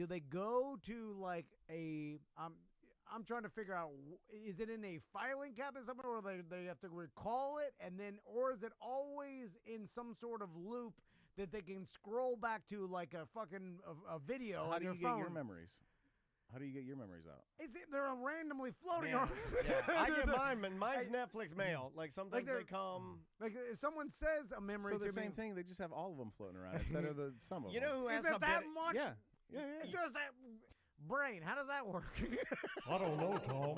do they go to like a I'm trying to figure out, is it in a filing cabinet somewhere where they have to recall it, and then, or is it always in some sort of loop that they can scroll back to like a fucking a video on your phone? How do you get your memories? How do you get your memories out? They're randomly floating around. Yeah. I get mine. Mine's Netflix mail. Like sometimes they come. Like if someone says a memory to me. So the same thing. They just have all of them floating around instead of some of them. You know who has Is it that much? Yeah. Just that brain. How does that work? I don't know, Tom.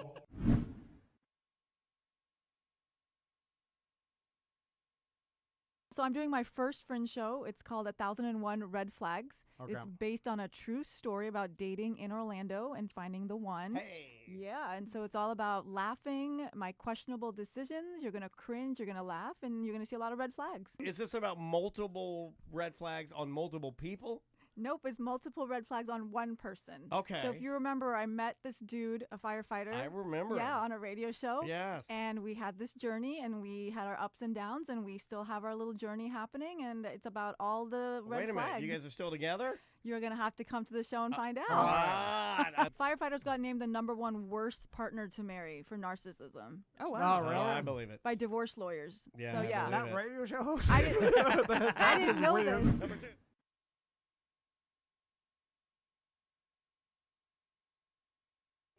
So I'm doing my first Fringe show. It's called 1001 Red Flags. Okay. It's based on a true story about dating in Orlando and finding the one. Hey. Yeah, and so it's all about laughing, my questionable decisions. You're going to cringe, you're going to laugh, and you're going to see a lot of red flags. Is this about multiple red flags on multiple people? Nope, it's multiple red flags on one person. Okay. So if you remember, I met this dude, a firefighter. I remember. Yeah, on a radio show. Yes. And we had this journey, and we had our ups and downs, and we still have our little journey happening, and it's about all the red Wait a flags. minute. You guys are still together? You're going to have to come to the show and find out. Firefighters got named the #1 worst partner to marry for narcissism. Oh, wow. Oh, really? I believe it. By divorce lawyers. Yeah, So, I yeah. believe That radio show host? I didn't know weird. this. Number 2.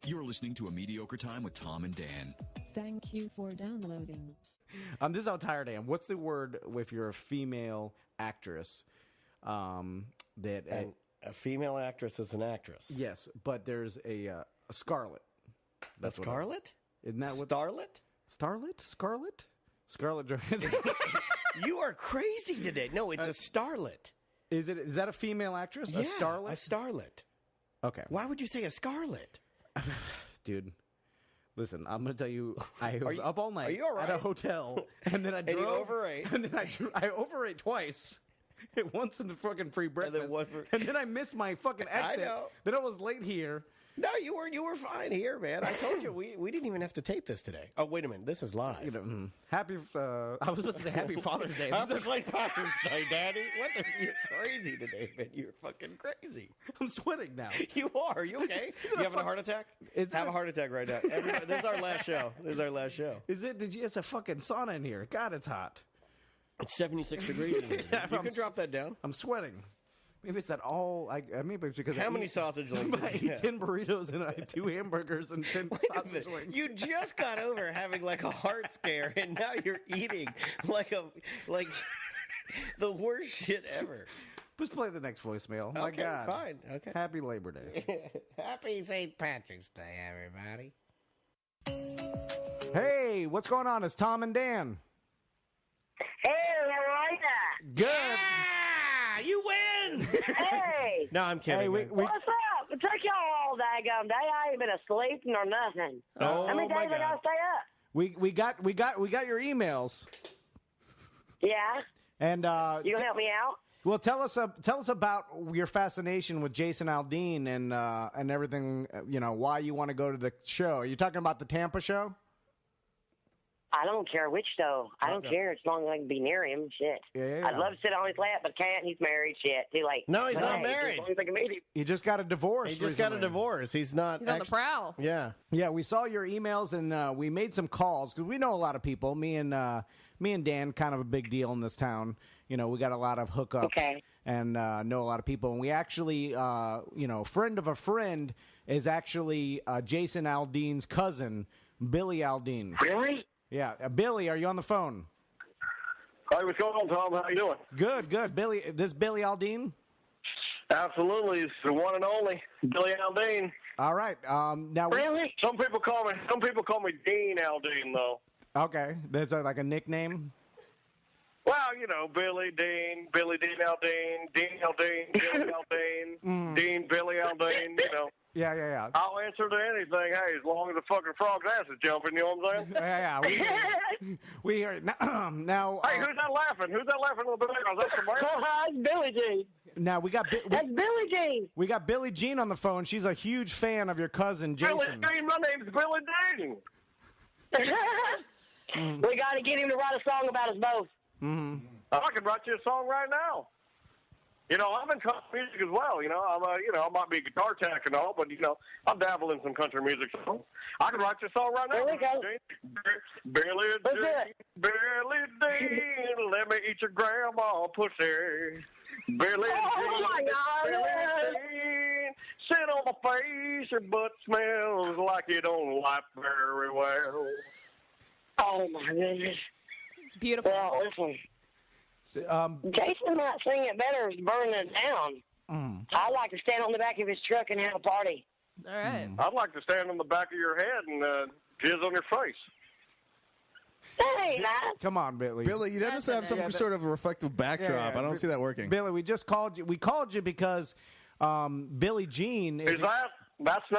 You're listening to A Mediocre Time with Tom and Dan. Thank you for downloading. This is how tired I am. What's the word if you're a female actress? And a female actress is an actress. Yes, but there's a Scarlet. A Scarlet? Isn't that what? Starlet? Scarlet? Scarlett Johansson. You are crazy today. No, it's a starlet. Is that a female actress? Yeah, A starlet? A starlet. Okay. Why would you say a scarlet? Dude, listen, I'm going to tell you, I was up all night are you all right? at a hotel, and then I drove. And you overate. And then I overate twice. Once in the fucking free breakfast. And then I missed my fucking exit. I know. Then I was late here. No, you were fine here, man. I told you we didn't even have to tape this today. Oh, wait a minute, this is live. You know, happy. I was supposed to say Happy Father's Day. Happy Father's Day, Daddy. You're crazy today, man. You're fucking crazy. I'm sweating now. You are. You okay? You having a heart attack? Have a heart attack right now. Everybody, this is our last show. Is it? It's a fucking sauna in here. God, it's hot. It's 76 degrees in here. Yeah, you can drop that down. I'm sweating. Maybe it's that all. Maybe it's because how many sausage links? I eat 10 burritos and 2 hamburgers and 10 sausage links. You just got over having like a heart scare, and now you're eating like the worst shit ever. Just play the next voicemail. My Okay, God. fine. Okay. Happy Labor Day. Happy St. Patrick's Day, everybody. Hey, what's going on? It's Tom and Dan. Hey, how are ya? Good. Yeah, you win. Hey. No, I'm kidding. Hey, man. What's up? It took y'all all daggone day. I ain't been asleep nor nothing. Oh, How many my days I gotta God. stay up? We got your emails. Yeah? And You gonna help me out? well, tell us about your fascination with Jason Aldean and everything. Why you want to go to the show? Are you talking about the Tampa show? I don't care which though. I don't care as long as I can be near him. Shit. Yeah. I'd love to sit on his lap, but can't. He's married. Shit. Too late. No, he's not Hey, married. As long as I can meet him. He just got a divorce. He just got a recently. divorce. He's not. He's on the prowl. Yeah. Yeah, we saw your emails and we made some calls because we know a lot of people. Me and Dan, kind of a big deal in this town. We got a lot of hookups Okay. and know a lot of people. And we actually, friend of a friend is actually Jason Aldean's cousin, Billy Aldean. Really? Yeah, Billy, are you on the phone? Hey, what's going on, Tom? How you doing? Good. Billy, this Billy Aldean? Absolutely, it's the one and only Billy Aldean. All right. Now, Really? Some people call me Dean Aldean, though. okay, that's like a nickname. Well, Billy Dean Aldean, Billy Aldean, Dean Billy Aldean. Yeah. I'll answer to anything. Hey, as long as the fucking frog's ass is jumping, you know what I'm saying? Yeah. We hear now. Hey, who's that laughing? Who's that laughing in the background? Is that somebody? That's Billy Jean. Now we got That's Billy Jean. we got Billy Jean on the phone. She's a huge fan of your cousin Billy Jason. Dean, my name's Billy Dean. We got to get him to write a song about us both. I can write you a song right now. You know, I'm in country music as well. You know, I might be a guitar tech and all, but I'm dabbling in some country music songs. I can write your song right now. There we go. Billy Let's do Dean, it. Billy Dean, let me eat your grandma pussy. Billy Oh, my Dean, God. Billy Dean, sit on my face, your butt smells like you don't wipe very well. Oh, my goodness. It's beautiful. Well, listen. Um, Jason might sing it better as burning it down. I like to stand on the back of his truck and have a party. All right. I'd like to stand on the back of your head and jizz on your face. That ain't nice. come on, Billy. Billy, you'd have to have some sort of a reflective backdrop. I don't see that working. Billy, we just called you. We called you because Billie Jean Is that's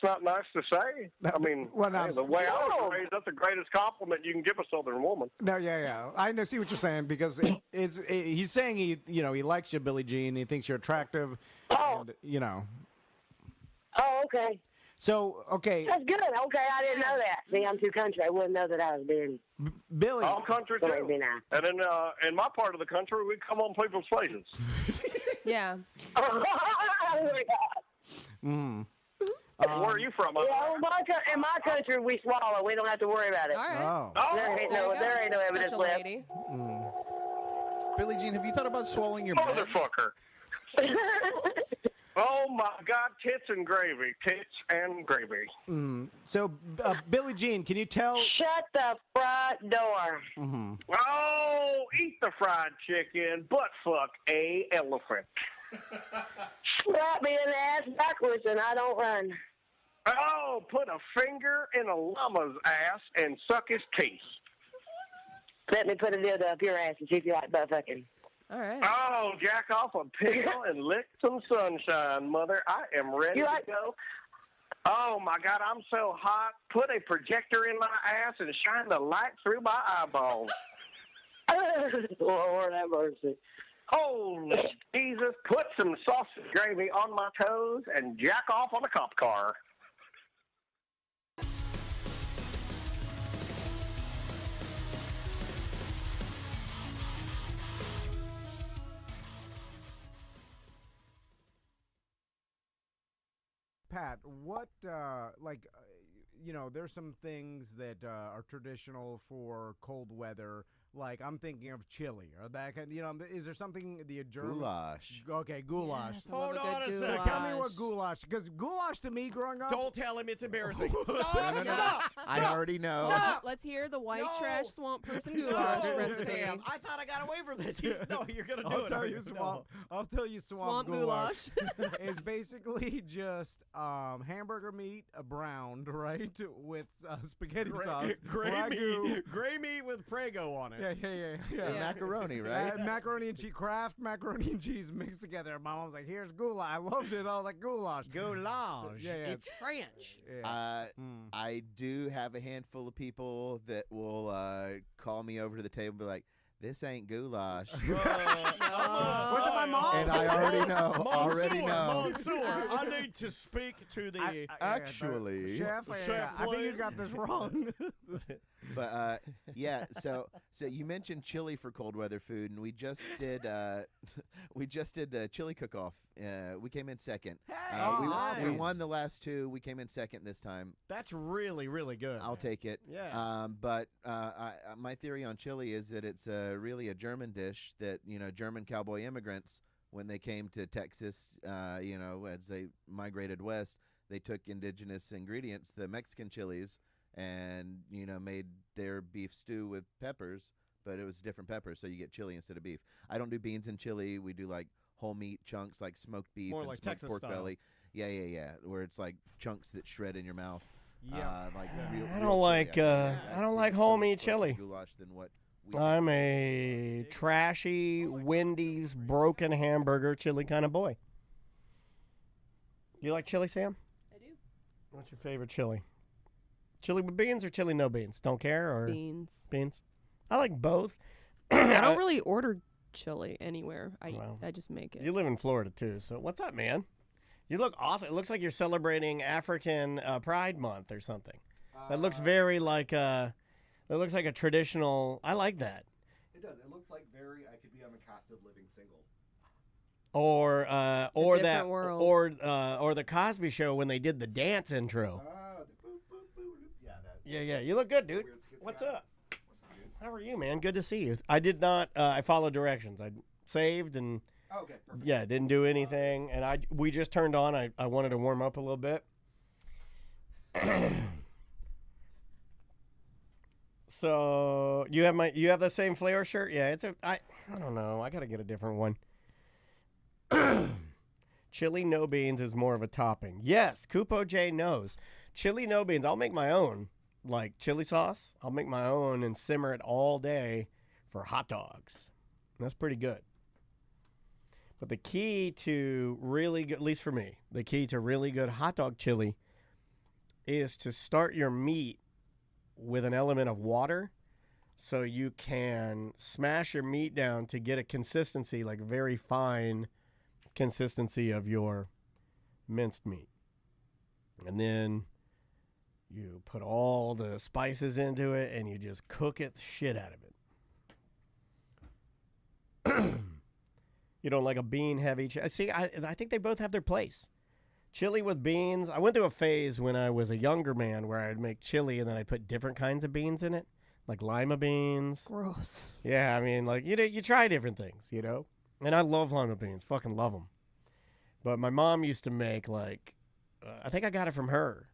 not nice to say? I mean, Well, no, the way I was raised, that's the greatest compliment you can give a Southern woman. No, yeah. I see what you're saying because he's saying he likes you, Billie Jean. He thinks you're attractive. Oh. And, Oh, okay. So, okay. That's good. Okay, I didn't know that. See, I'm too country. I wouldn't know that I was being... Billy. I'm country too. Sorry, be nice. And in my part of the country, we come on people's faces. Yeah. Oh, my God. Where are you from? Yeah, in my country, we swallow. We don't have to worry about it. All right. Oh. There ain't no evidence Such a left. lady. Billie Jean, have you thought about swallowing your meds? Motherfucker. Oh, my God, tits and gravy. Tits and gravy. So, Billie Jean, can you tell? Shut the front door. Oh, eat the fried chicken, butt fuck a elephant. Slap me in the ass backwards and I don't run. Oh, put a finger in a llama's ass and suck his teeth. Let me put a dildo up your ass and see if you like butt fucking. All right. Oh, jack off a pill and lick some sunshine, mother. I am ready to go. Oh, my God, I'm so hot. Put a projector in my ass and shine the light through my eyeballs. Lord have mercy. Holy Jesus, put some sausage gravy on my toes and jack off on a cop car. Pat, what there's some things that are traditional for cold weather. Like I'm thinking of chili or that kind. Is there something the German Goulash. Okay, goulash. Yes, I love Hold a on good a second. goulash. Tell me what goulash, because goulash to me growing up. Don't tell him it's embarrassing. Stop! No. Stop! I already know. Stop. Let's hear the white No. trash swamp person goulash No, recipe. Sam, I thought I got away from this. No, you're gonna do I'll it. tell are you swamp. I'll tell you Swamp goulash. goulash. It's basically just hamburger meat, browned, right, with spaghetti sauce, ragu. Gray meat with Prego on it. Yeah. Yeah. Macaroni, right? Macaroni and cheese, Kraft macaroni and cheese mixed together. My mom was like, "Here's goulash." I loved it. I was like, "Goulash, Goulash. Yeah. It's French. Yeah. I do have a handful of people that will call me over to the table and be like, "This ain't goulash." Was it my mom? And I already know. Monsieur, I need to speak to the... Actually, Chef, I think you got this wrong. But yeah, so you mentioned chili for cold weather food, and we just did chili cook-off. We came in second. We won the last two. We came in second this time. That's really, really good. I'll take it. Yeah. But my theory on chili is that it's really a German dish that German cowboy immigrants, when they came to Texas, as they migrated west, they took indigenous ingredients, the Mexican chilies, and made their beef stew with peppers, but it was different peppers, so you get chili instead of beef. I don't do beans in chili. We do like whole meat chunks, like smoked beef More and like smoked Texas pork style. belly. Yeah, where it's like chunks that shred in your mouth. Yeah. I don't like whole meat chili. Goulash than what I'm a trashy, Wendy's, broken hamburger chili kind of boy. You like chili, Sam? I do. What's your favorite chili? Chili with beans or chili no beans? Don't care? Or Beans. Beans? I like both. I don't really order chili anywhere. I just make it. You live in Florida, too, so what's up, man? You look awesome. It looks like you're celebrating African Pride Month or something. That looks very like it looks like a traditional. I like that. It does. It looks like I could be on the cast of Living Single. Or different world. or the Cosby Show when they did the dance intro. Yeah. You look good, dude. What's up? How are you, man? Good to see you. I did not. I followed directions. I saved and. Okay. Perfect. Yeah, didn't do anything, and we just turned on. I wanted to warm up a little bit. So you have the same Flair shirt? Yeah, I don't know. I gotta get a different one. Chili no beans is more of a topping. Yes, Kupo J knows. Chili no beans. I'll make my own, like chili sauce. I'll make my own and simmer it all day for hot dogs. That's pretty good. But the key to really good, at least for me, the key to really good hot dog chili is to start your meat with an element of water so you can smash your meat down to get a consistency, like very fine consistency of your minced meat. And then you put all the spices into it and you just cook it the shit out of it. You don't like a bean heavy see, I think they both have their place. Chili with beans. I went through a phase when I was a younger man where I'd make chili and then I'd put different kinds of beans in it, like lima beans. Gross. Yeah, I mean, like, you try different things, And I love lima beans. Fucking love them. But my mom used to make, like, I think I got it from her.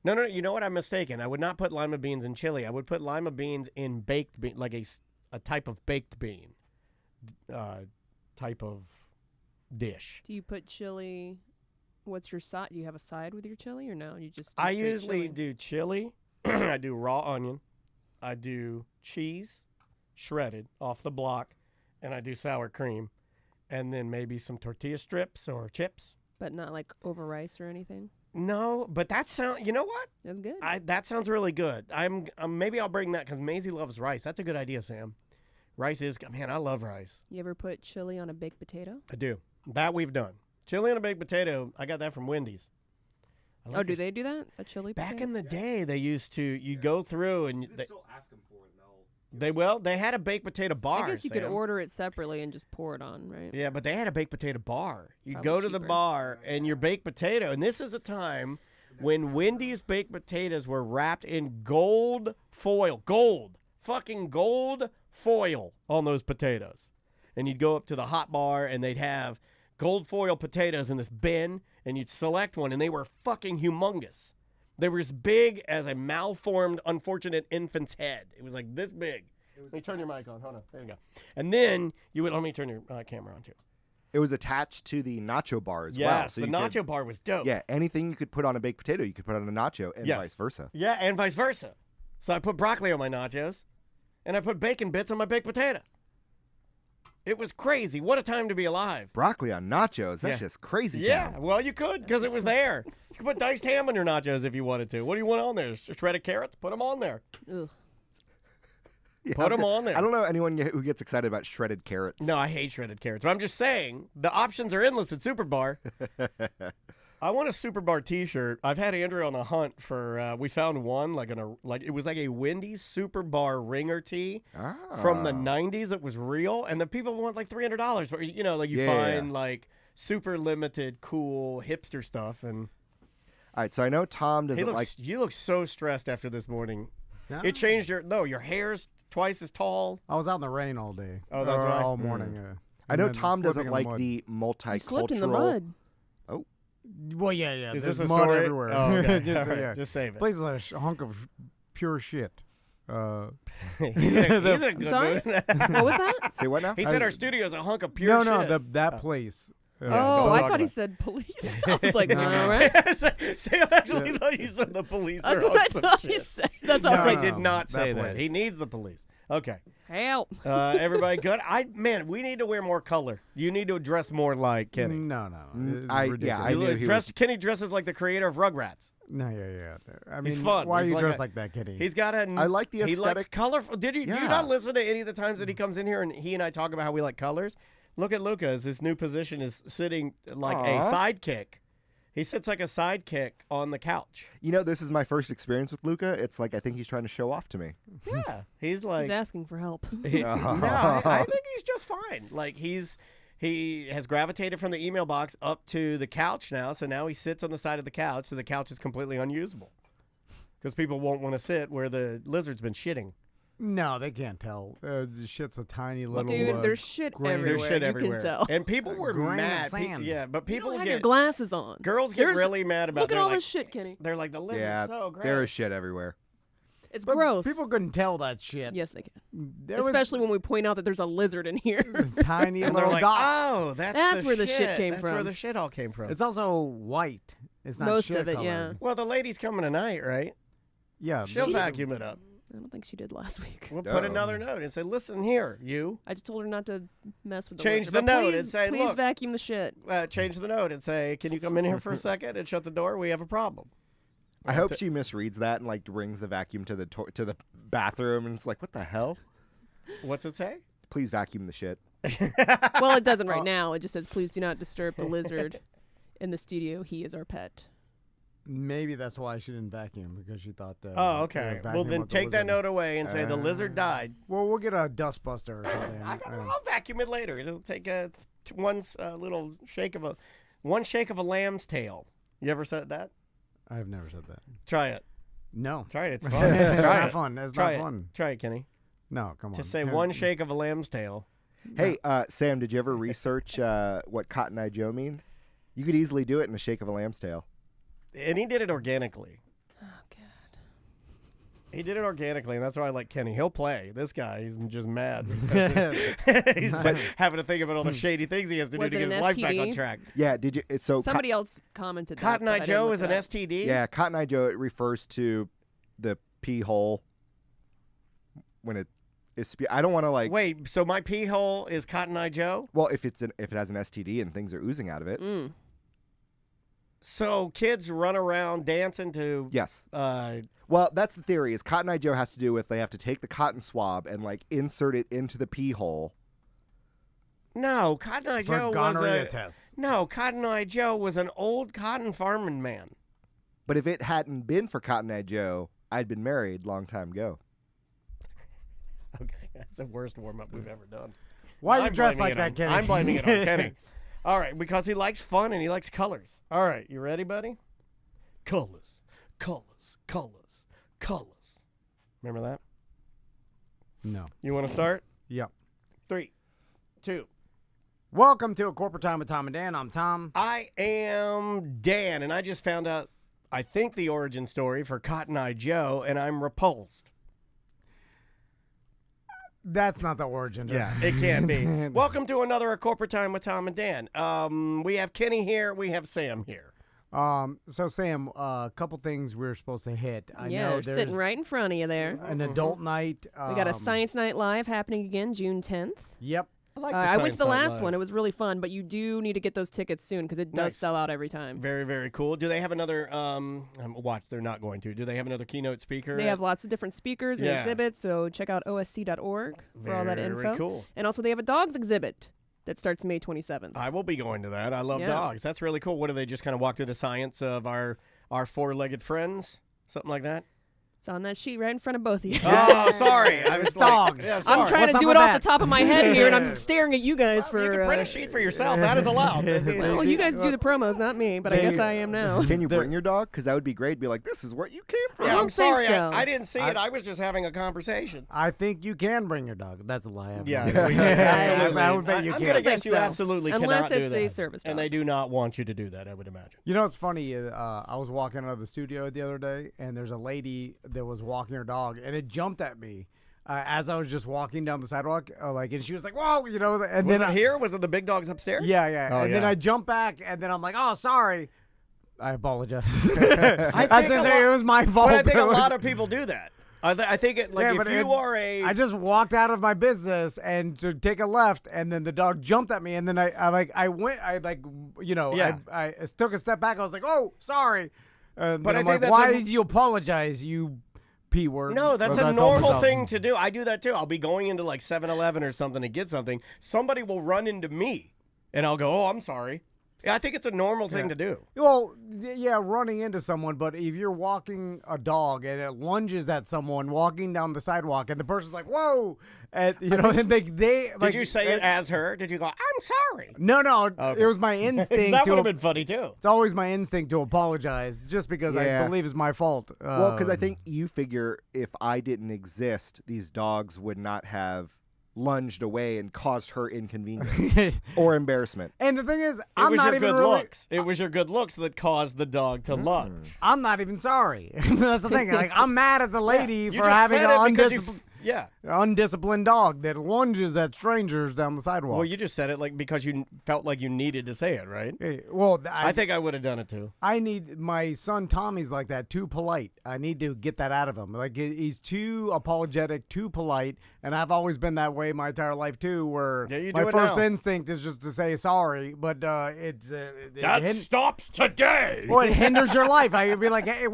No, you know what? I'm mistaken. I would not put lima beans in chili. I would put lima beans in baked bean, like a type of baked bean type of dish. Do you put chili? What's your side? Do you have a side with your chili or no? You just I usually do chili. I do raw onion. I do cheese, shredded off the block, and I do sour cream, and then maybe some tortilla strips or chips. But not like over rice or anything. No, but that sound. You know what? That's good. That sounds really good. Maybe I'll bring that because Maisie loves rice. That's a good idea, Sam. Rice is, man, I love rice. You ever put chili on a baked potato? I do. That we've done. Chili on a baked potato, I got that from Wendy's. Do they do that? A chili potato? Back in the day, they used to, you go through and... You can still ask them for it. They had a baked potato bar, I guess you Sam. could order it separately and just pour it on, right? Yeah, but they had a baked potato bar. You Probably go to cheaper. the bar and your baked potato, and this is a time when Wendy's baked potatoes were wrapped in gold foil. Fucking gold foil on those potatoes. And you'd go up to the hot bar and they'd have gold foil potatoes in this bin and you'd select one and they were fucking humongous. They were as big as a malformed, unfortunate infant's head. It was like this big. Let me turn your mic on. Hold on. There you go. And then let me turn your camera on too. It was attached to the nacho bar as well. Yes, So the nacho bar was dope. Yeah, anything you could put on a baked potato, you could put on a nacho and vice versa. Yeah, and vice versa. So I put broccoli on my nachos. And I put bacon bits on my baked potato. It was crazy. What a time to be alive. Broccoli on nachos. That's just crazy. Yeah, town. well, you could because it was there. You could put diced ham on your nachos if you wanted to. What do you want on there? Shredded carrots? Put them on there. Ugh. Yeah, Put them on there. I don't know anyone who gets excited about shredded carrots. No, I hate shredded carrots. But I'm just saying, the options are endless at Super Bar. I want a Super Bar T-shirt. I've had Andrew on the hunt for. We found one it was like a Wendy's Super Bar ringer tee from the '90s. It was real, and the people want like $300 for find like super limited, cool hipster stuff. And all right, so I know Tom doesn't like. You look so stressed after this morning. No. It changed your hair's twice as tall. I was out in the rain all day. Oh, that's right. All morning. I know Tom doesn't slipping in like mud. the multicultural. You slipped in the mud. Oh. Well, yeah. Is There's this a mud story? everywhere. Oh, okay. just, All right. Just save it. Place is a hunk of pure shit. He's a good sorry? dude. What was that? Say what now? He said our studio is a hunk of pure shit. No, that place. I don't thought talk he about said police. I was like, No. all right. Sam actually thought you said the police. That's are what I on some thought he shit. said. That's what I was He like, did not say that that. place. He needs the police. Okay. help. Everybody good? We need to wear more color. You need to dress more like Kenny. No. It's I ridiculous. knew he was. Kenny dresses like the creator of Rugrats. No, yeah. I mean, He's fun. why He's are you like dressed a- like that, Kitty? He's got a. I like the He likes aesthetic. colorful. Do you Yeah. not listen to any of the times that he comes in here and he and I talk about how we like colors? Look at Lucas. His new position is sitting like a sidekick. He sits like a sidekick on the couch. You know, this is my first experience with Luca. It's like I think he's trying to show off to me. Yeah, he's like He's asking for help. No, I think he's just fine. Like he's He has gravitated from the email box up to the couch now, so now he sits on the side of the couch, so the couch is completely unusable. Because people won't want to sit where the lizard's been shitting. No, they can't tell. The shit's a tiny little. Dude, there's shit everywhere. There's shit you everywhere. can tell. And people were Grain of mad. sand. But people you don't have get your glasses on. Girls get really mad about. Look at all like, this shit, Kenny. They're like the lizard's Yeah, so gross. there is shit everywhere. It's But gross. People couldn't tell that shit. Yes, they can. There was Especially when we point out that there's a lizard in here. tiny And little they're like, dots. oh, that's where the shit came That's from. where the shit all came from. It's also white. It's not Most shit of it, colored. yeah. Well, the lady's coming tonight, right? Yeah. She'll vacuum it up. I don't think she did last week. We'll put another note and say, listen here, you. I just told her not to mess with the Change lizard, the but note please, and say, please look. vacuum the shit. Change the note and say, can you come in here for a second and shut the door? We have a problem. I hope she misreads that and like brings the vacuum to the bathroom and it's like, what the hell? What's it say? Please vacuum the shit. Well, it doesn't right now. It just says, please do not disturb the lizard in the studio. He is our pet. Maybe that's why she didn't vacuum, because she thought that. Oh, okay. Well, then take that note away and say the lizard died. Well, we'll get a dustbuster or something. I'll vacuum it later. It'll take one shake of a lamb's tail. You ever said that? I've never said that. Try it. No. Try it. It's fun. It's Try not it. fun. It's Try not it. fun. Try it, Kenny. No, come on. To say one shake of a lamb's tail. Hey, Sam, did you ever research what Cotton Eye Joe means? You could easily do it in a shake of a lamb's tail. And he did it organically. Oh, God. He did it organically, and that's why I like Kenny. He'll play. This guy, he's just mad. He's having to think about all the shady things he has to do Was to it get an his life back on STD? track. Yeah, did you? So Somebody else commented Cotton that. Eye but I Joe didn't is look an it up. STD? Yeah, Cotton Eye Joe, it refers to the pee hole when it is. I don't want to like. Wait, so my pee hole is Cotton Eye Joe? Well, if it has an STD and things are oozing out of it. Mm. So kids run around dancing to. Yes. Well, that's the theory. Is Cotton Eye Joe has to do with they have to take the cotton swab and like insert it into the pee hole. No, Cotton Eye For Joe was gonorrhea tests. No, Cotton Eye Joe was an old cotton farming man. But if it hadn't been for Cotton Eye Joe, I'd been married long time ago. Okay, that's the worst warm up we've ever done. Why are you I'm dressed blaming like it that, on- Kenny? I'm blaming it on Kenny. All right, because he likes fun and he likes colors. All right, you ready, buddy? Colors, colors, colors, colors. Remember that? No. You want to start? Yep. 3, 2. Welcome to A Corporate Time with Tom and Dan. I'm Tom. I am Dan, and I just found out, I think, the origin story for Cotton Eye Joe, and I'm repulsed. That's not the origin. Yeah, it can be. Welcome to another A Corporate Time with Tom and Dan. We have Kenny here. We have Sam here. So Sam, a couple things we're supposed to hit. I Yeah, know they're there's sitting right in front of you there. an adult night. We got a Science Night Live happening again, June 10th. Yep. I went to the last one. It was really fun, but you do need to get those tickets soon because it does sell out every time. Very, very cool. Do they have another, watch, they're not going to. Do they have another keynote speaker? They have lots of different speakers and exhibits, so check out osc.org for all that info. Very cool. And also they have a dogs exhibit that starts May 27th. I will be going to that. I love dogs. That's really cool. What do they just kind of walk through the science of our four-legged friends? Something like that? It's on that sheet right in front of both of you. Oh, sorry. I was dogs. Yeah, I'm trying to do it off the top of my head here, and I'm staring at you guys for. You can print a sheet for yourself. That is allowed. Well, you guys do the promos, not me, but I guess I am now. Can you bring your dog? Because that would be great. Be like, this is where you came from. Yeah, I I'm don't think sorry. so. I didn't see it. I was just having a conversation. I think you can bring your dog. That's a lie. Yeah, absolutely. I would bet you I'm can. going to guess think you so. absolutely Unless cannot do it's that. a service dog. And they do not want you to do that, I would imagine. You know what's funny? I was walking out of the studio the other day, and there's a lady that was walking her dog, and it jumped at me as I was just walking down the sidewalk. And she was like, "Whoa!" You know. And Was then it here? Was it the big dogs upstairs? Yeah, yeah. Oh, and then I jump back, and then I'm like, "Oh, sorry." I apologize. I I just say it was my fault. But I think a lot of people do that. I think it like if you are a. I just walked out of my business and to take a left, and then the dog jumped at me, and then I took a step back. I was like, "Oh, sorry." But I'm like, "Why did you apologize, you P word?" No, that's Or a I told normal myself. thing to do. I do that too. I'll be going into like 7-Eleven or something to get something. Somebody will run into me, and I'll go, "Oh, I'm sorry." Yeah, I think it's a normal thing to do. Well, yeah, running into someone, but if you're walking a dog and it lunges at someone walking down the sidewalk and the person's like, whoa, and, you know, and they Did like, you say it as her? Did you go, I'm sorry? No, Okay. it was my instinct. That would have been funny, too. It's always my instinct to apologize just because I believe it's my fault. Well, because I think you figure if I didn't exist, these dogs would not have lunged away and caused her inconvenience or embarrassment. And the thing is, It was your good looks. It was your good looks that caused the dog to lunge. I'm not even sorry. That's the thing. Like, I'm mad at the lady You for just having said an it because you undisciplined dog that lunges at strangers down the sidewalk. Well, you just said it like because you felt like you needed to say it, right? Well, I think I would have done it too. I need my son Tommy's like that, too polite. I need to get that out of him. Like he's too apologetic, too polite, and I've always been that way my entire life too. Where my first instinct is just to say sorry, but it stops today. Well, it hinders your life. I'd be like, hey,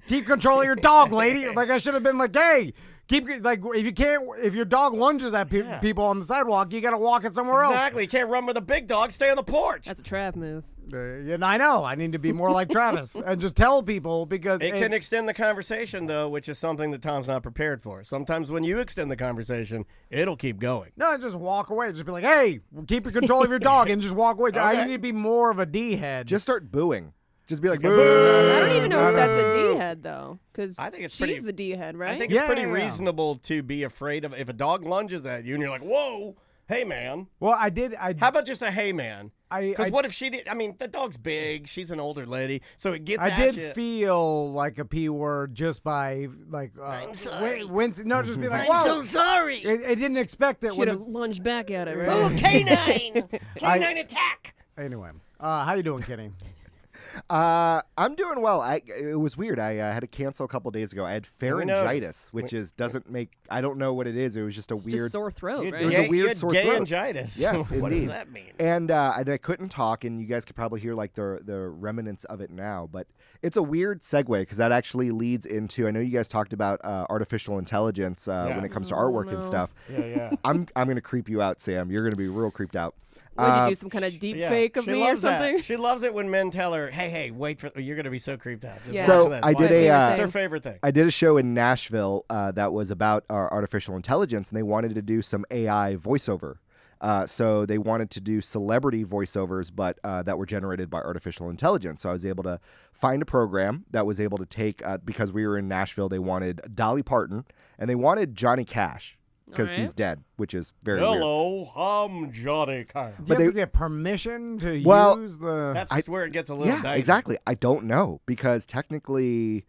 keep control of your dog, lady. Like I should have been like, hey. If your dog lunges at people on the sidewalk, you got to walk it somewhere else. Exactly. You can't run with a big dog. Stay on the porch. That's a Trav move. And I know. I need to be more like Travis and just tell people because it can extend the conversation, though, which is something that Tom's not prepared for. Sometimes when you extend the conversation, it'll keep going. No, just walk away. Just be like, hey, keep your control of your dog and just walk away. Okay. I need to be more of a D-head. Just start booing. Just be like, I don't even know if that's a D-head, though, because I think it's she's the D-head, right? I think it's pretty reasonable to be afraid of if a dog lunges at you and you're like, whoa, hey, man. Well, How about just a hey, man? Because what if she did? I mean, the dog's big. She's an older lady, so it gets at you. I did feel like a P word just by, like, I'm sorry. just be like, I'm whoa. so sorry. It didn't expect it. Should have lunged back at it, right? Oh, canine. Canine attack. Anyway, how you doing, Kenny? I'm doing well. It was weird. I had to cancel a couple days ago. I had pharyngitis, which doesn't make. I don't know what it is. It was just a weird just sore throat, right? It was a weird sore throat. Pharyngitis. Yes, what indeed. does that mean? And I couldn't talk, and you guys could probably hear like the remnants of it now. But it's a weird segue because that actually leads into. I know you guys talked about artificial intelligence when it comes to artwork and stuff. Yeah. I'm gonna creep you out, Sam. You're gonna be real creeped out. Would you do some kind of deep fake of me or something? That. She loves it when men tell her, hey, wait for you're going to be so creeped out. Yeah. So I did it's her favorite thing. I did a show in Nashville that was about artificial intelligence, and they wanted to do some AI voiceover. So they wanted to do celebrity voiceovers, but that were generated by artificial intelligence. So I was able to find a program that was able to take, because we were in Nashville, they wanted Dolly Parton, and they wanted Johnny Cash. Because he's dead, which is very weird. Hello, I'm Johnny Cash. Do you have to get permission to use the... That's where it gets a little dicey. Exactly. I don't know, because technically,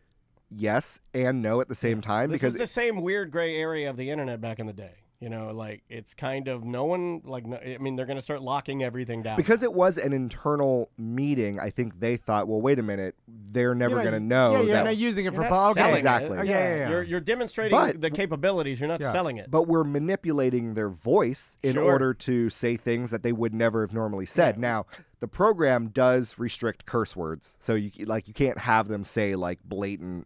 yes and no at the same time. This because is the same weird gray area of the internet back in the day. You know, like, it's kind of no one, like, I mean, they're going to start locking everything down. Because it was an internal meeting, I think they thought, well, wait a minute, they're never going to know. Yeah, you're not using it for... Okay, exactly. Yeah. You're demonstrating the capabilities. You're not selling it. But we're manipulating their voice in order to say things that they would never have normally said. Yeah. Now, the program does restrict curse words. So, you can't have them say, like, blatant,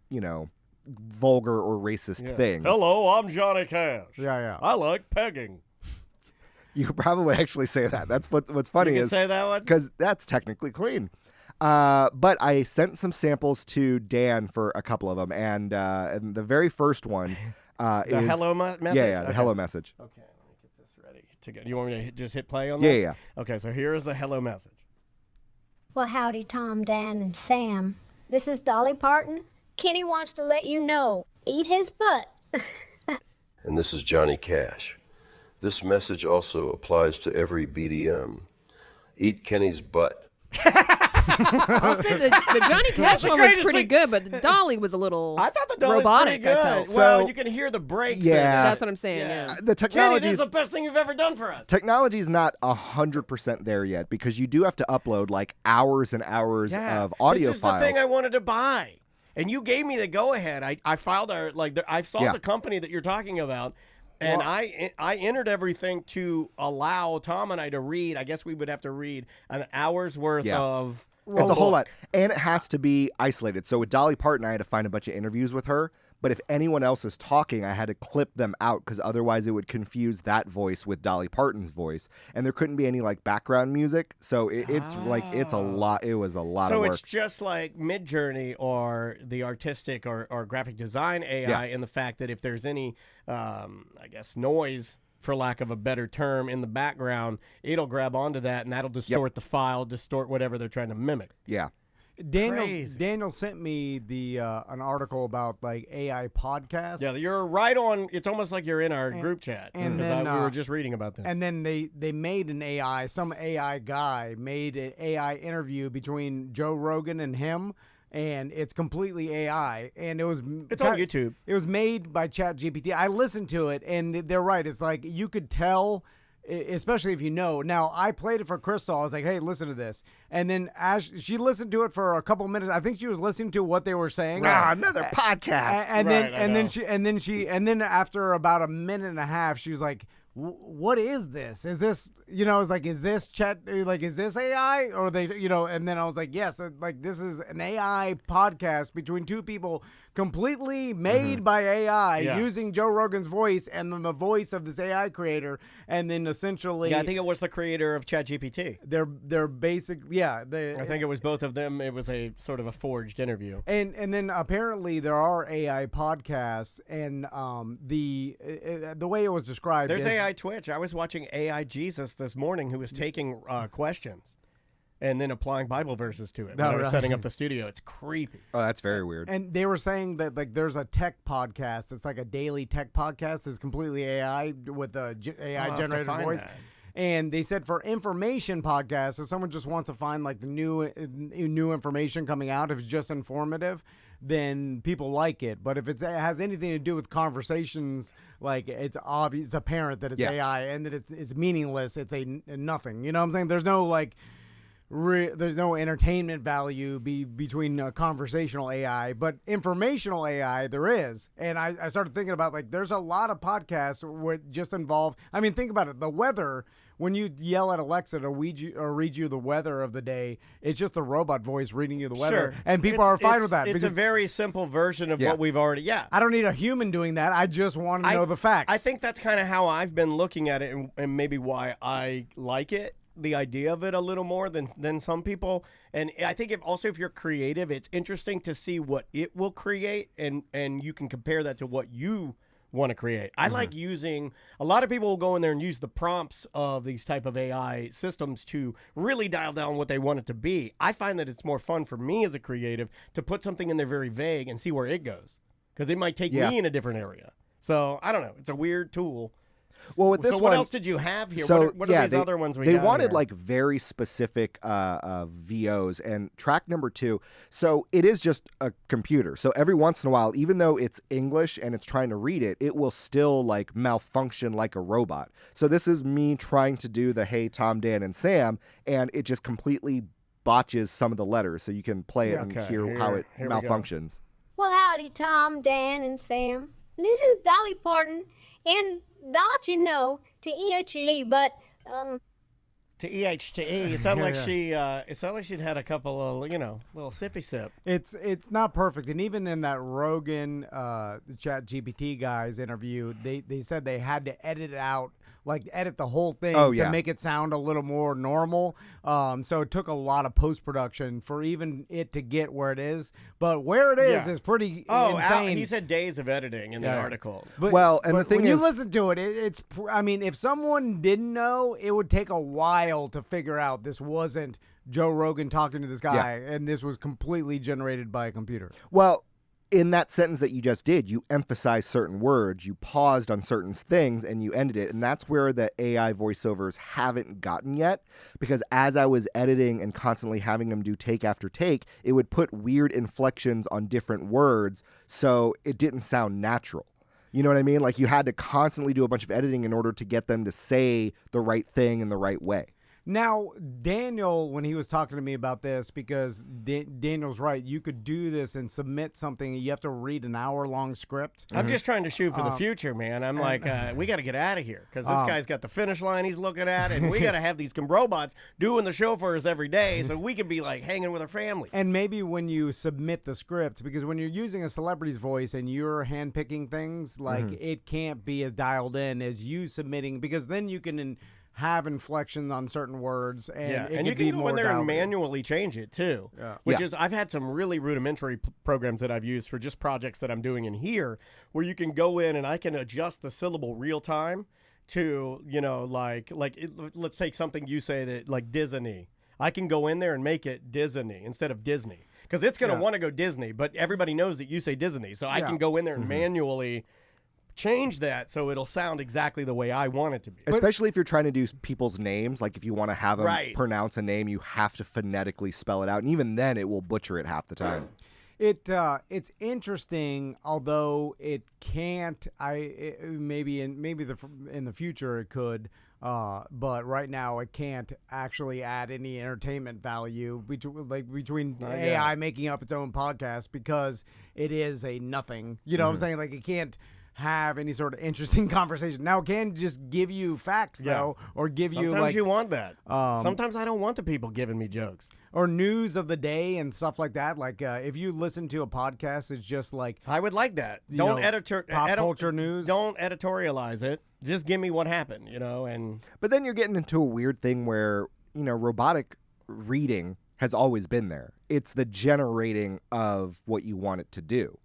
vulgar or racist things. Hello, I'm Johnny Cash. Yeah. I like pegging. You could probably actually say that. That's what's funny you is say that one because that's technically clean. But I sent some samples to Dan for a couple of them, and the very first one is the hello message. Yeah, the hello message. Okay, let me get this ready. You want me to just hit play on this? Yeah. Okay, so here is the hello message. Well, howdy, Tom, Dan, and Sam. This is Dolly Parton. Kenny wants to let you know, eat his butt. And this is Johnny Cash. This message also applies to every BDM. Eat Kenny's butt. I'll say the Johnny Cash one was pretty good, but the Dolly was a little I thought the Dolly robotic. Was pretty good. I felt. Well, you can hear the brakes. Yeah, that's what I'm saying. Yeah. The technology. Kenny, this is the best thing you've ever done for us. Technology is not 100% there yet because you do have to upload like hours and hours of audio This is files. the thing I wanted to buy. And you gave me the go-ahead. I filed I saw the company that you're talking about, and I entered everything to allow Tom and I to read. I guess we would have to read an hour's worth of It's a whole lot. And it has to be isolated. So with Dolly Parton, I had to find a bunch of interviews with her. But if anyone else is talking, I had to clip them out because otherwise it would confuse that voice with Dolly Parton's voice. And there couldn't be any like background music. So it's a lot. It was a lot of work. So it's just like Midjourney or the artistic or graphic design AI in the fact that if there's any, I guess, noise, for lack of a better term, in the background, it'll grab onto that and that'll distort the file, distort whatever they're trying to mimic. Yeah. Daniel sent me an article about like AI podcasts. Yeah, you're right on. It's almost like you're in our group chat. And then, we were just reading about this. And then they made an AI. Some AI guy made an AI interview between Joe Rogan and him. And it's completely AI, and it's on YouTube. It was made by ChatGPT. I listened to it, and they're right. It's like you could tell, especially if you know. Now, I played it for Crystal. I was like, "Hey, listen to this," and then as she listened to it for a couple minutes, I think she was listening to what they were saying. Another podcast. And then after about a minute and a half, she was like, what is this? Is this, it's like, is this chat, like, is this AI or they, and then I was like, yes, like this is an AI podcast between two people completely made by AI using Joe Rogan's voice and then the voice of this AI creator. And then essentially, I think it was the creator of ChatGPT. They're basically, I think it was both of them. It was a sort of a forged interview. And then apparently there are AI podcasts and the way it was described. There's AI Twitch. I was watching AI Jesus this morning who was taking questions and then applying Bible verses to it when I was setting up the studio. It's creepy. Oh, that's very weird. And they were saying that like there's a tech podcast. It's like a daily tech podcast. It's completely AI with a AI generated voice. That. And they said for information podcasts, if someone just wants to find like the new information coming out, if it's just informative, then people like it. But if it has anything to do with conversations, like it's obvious, it's apparent that it's AI and that it's meaningless. It's a nothing. You know what I'm saying? There's no like, there's no entertainment value between conversational AI, but informational AI there is. And I started thinking about like, there's a lot of podcasts where it just involve. I mean, think about it. The weather. When you yell at Alexa to read you the weather of the day, it's just a robot voice reading you the weather. Sure. And people are fine with that. It's a very simple version of what we've already, I don't need a human doing that. I just want to know the facts. I think that's kind of how I've been looking at it and maybe why I like it, the idea of it a little more than some people. And I think if you're creative, it's interesting to see what it will create and you can compare that to what you want to create. I like using, a lot of people will go in there and use the prompts of these type of AI systems to really dial down what they want it to be. I find that it's more fun for me as a creative to put something in there very vague and see where it goes, because it might take me in a different area. So I don't know. It's a weird tool. Well, with this so one, what else did you have here? So, what are these other ones we They have wanted here? like very specific VOs, and track number 2. So it is just a computer. So every once in a while, even though it's English and it's trying to read it, it will still like malfunction like a robot. So this is me trying to do the "Hey Tom, Dan, and Sam," and it just completely botches some of the letters. So you can play it and hear how it malfunctions. Well, howdy, Tom, Dan, and Sam. This is Dolly Parton, and not to E-H-E, but to E-H-T-E. It sounded like it sounded like she'd had a couple of little sippy sip. It's not perfect, and even in that Rogan ChatGPT guy's interview, they said they had to edit it out, like edit the whole thing to make it sound a little more normal. So it took a lot of post-production for even it to get where it is. But where it is pretty insane. He said days of editing in the article. But, the thing when is, you listen to it, I mean, if someone didn't know, it would take a while to figure out this wasn't Joe Rogan talking to this guy, and this was completely generated by a computer. Well, in that sentence that you just did, you emphasized certain words, you paused on certain things, and you ended it. And that's where the AI voiceovers haven't gotten yet, because as I was editing and constantly having them do take after take, it would put weird inflections on different words, so it didn't sound natural. You know what I mean? Like you had to constantly do a bunch of editing in order to get them to say the right thing in the right way. Now, Daniel, when he was talking to me about this, because Daniel's right, you could do this and submit something. You have to read an hour-long script. I'm just trying to shoot for the future, man. I'm like, we got to get out of here because this guy's got the finish line he's looking at, and we got to have these robots doing the show for us every day so we can be like hanging with our family. And maybe when you submit the script, because when you're using a celebrity's voice and you're handpicking things, like it can't be as dialed in as you submitting, because then you can have inflection on certain words, and it and you can be can go more in there and dialed in. manually change it too. Which is, I've had some really rudimentary programs that I've used for just projects that I'm doing in here, where you can go in and I can adjust the syllable real time to, let's take something you say that like Disney. I can go in there and make it Disney instead of Disney, because it's going to want to go Disney, but everybody knows that you say Disney, so I can go in there and manually change that so it'll sound exactly the way I want it to be. Especially if you're trying to do people's names, like if you want to have them pronounce a name, you have to phonetically spell it out, and even then it will butcher it half the time. It's interesting, although it can't. Maybe in the future it could, but right now it can't actually add any entertainment value between AI making up its own podcast, because it is a nothing. You know what I'm saying? Like, it can't have any sort of interesting conversation. Now, it can just give you facts, though, or give you Sometimes like you want that. Sometimes I don't want the people giving me jokes. Or news of the day and stuff like that. Like, if you listen to a podcast, it's just like... I would like that. Don't pop culture news. Don't editorialize it. Just give me what happened, and... But then you're getting into a weird thing where, robotic reading has always been there. It's the generating of what you want it to do.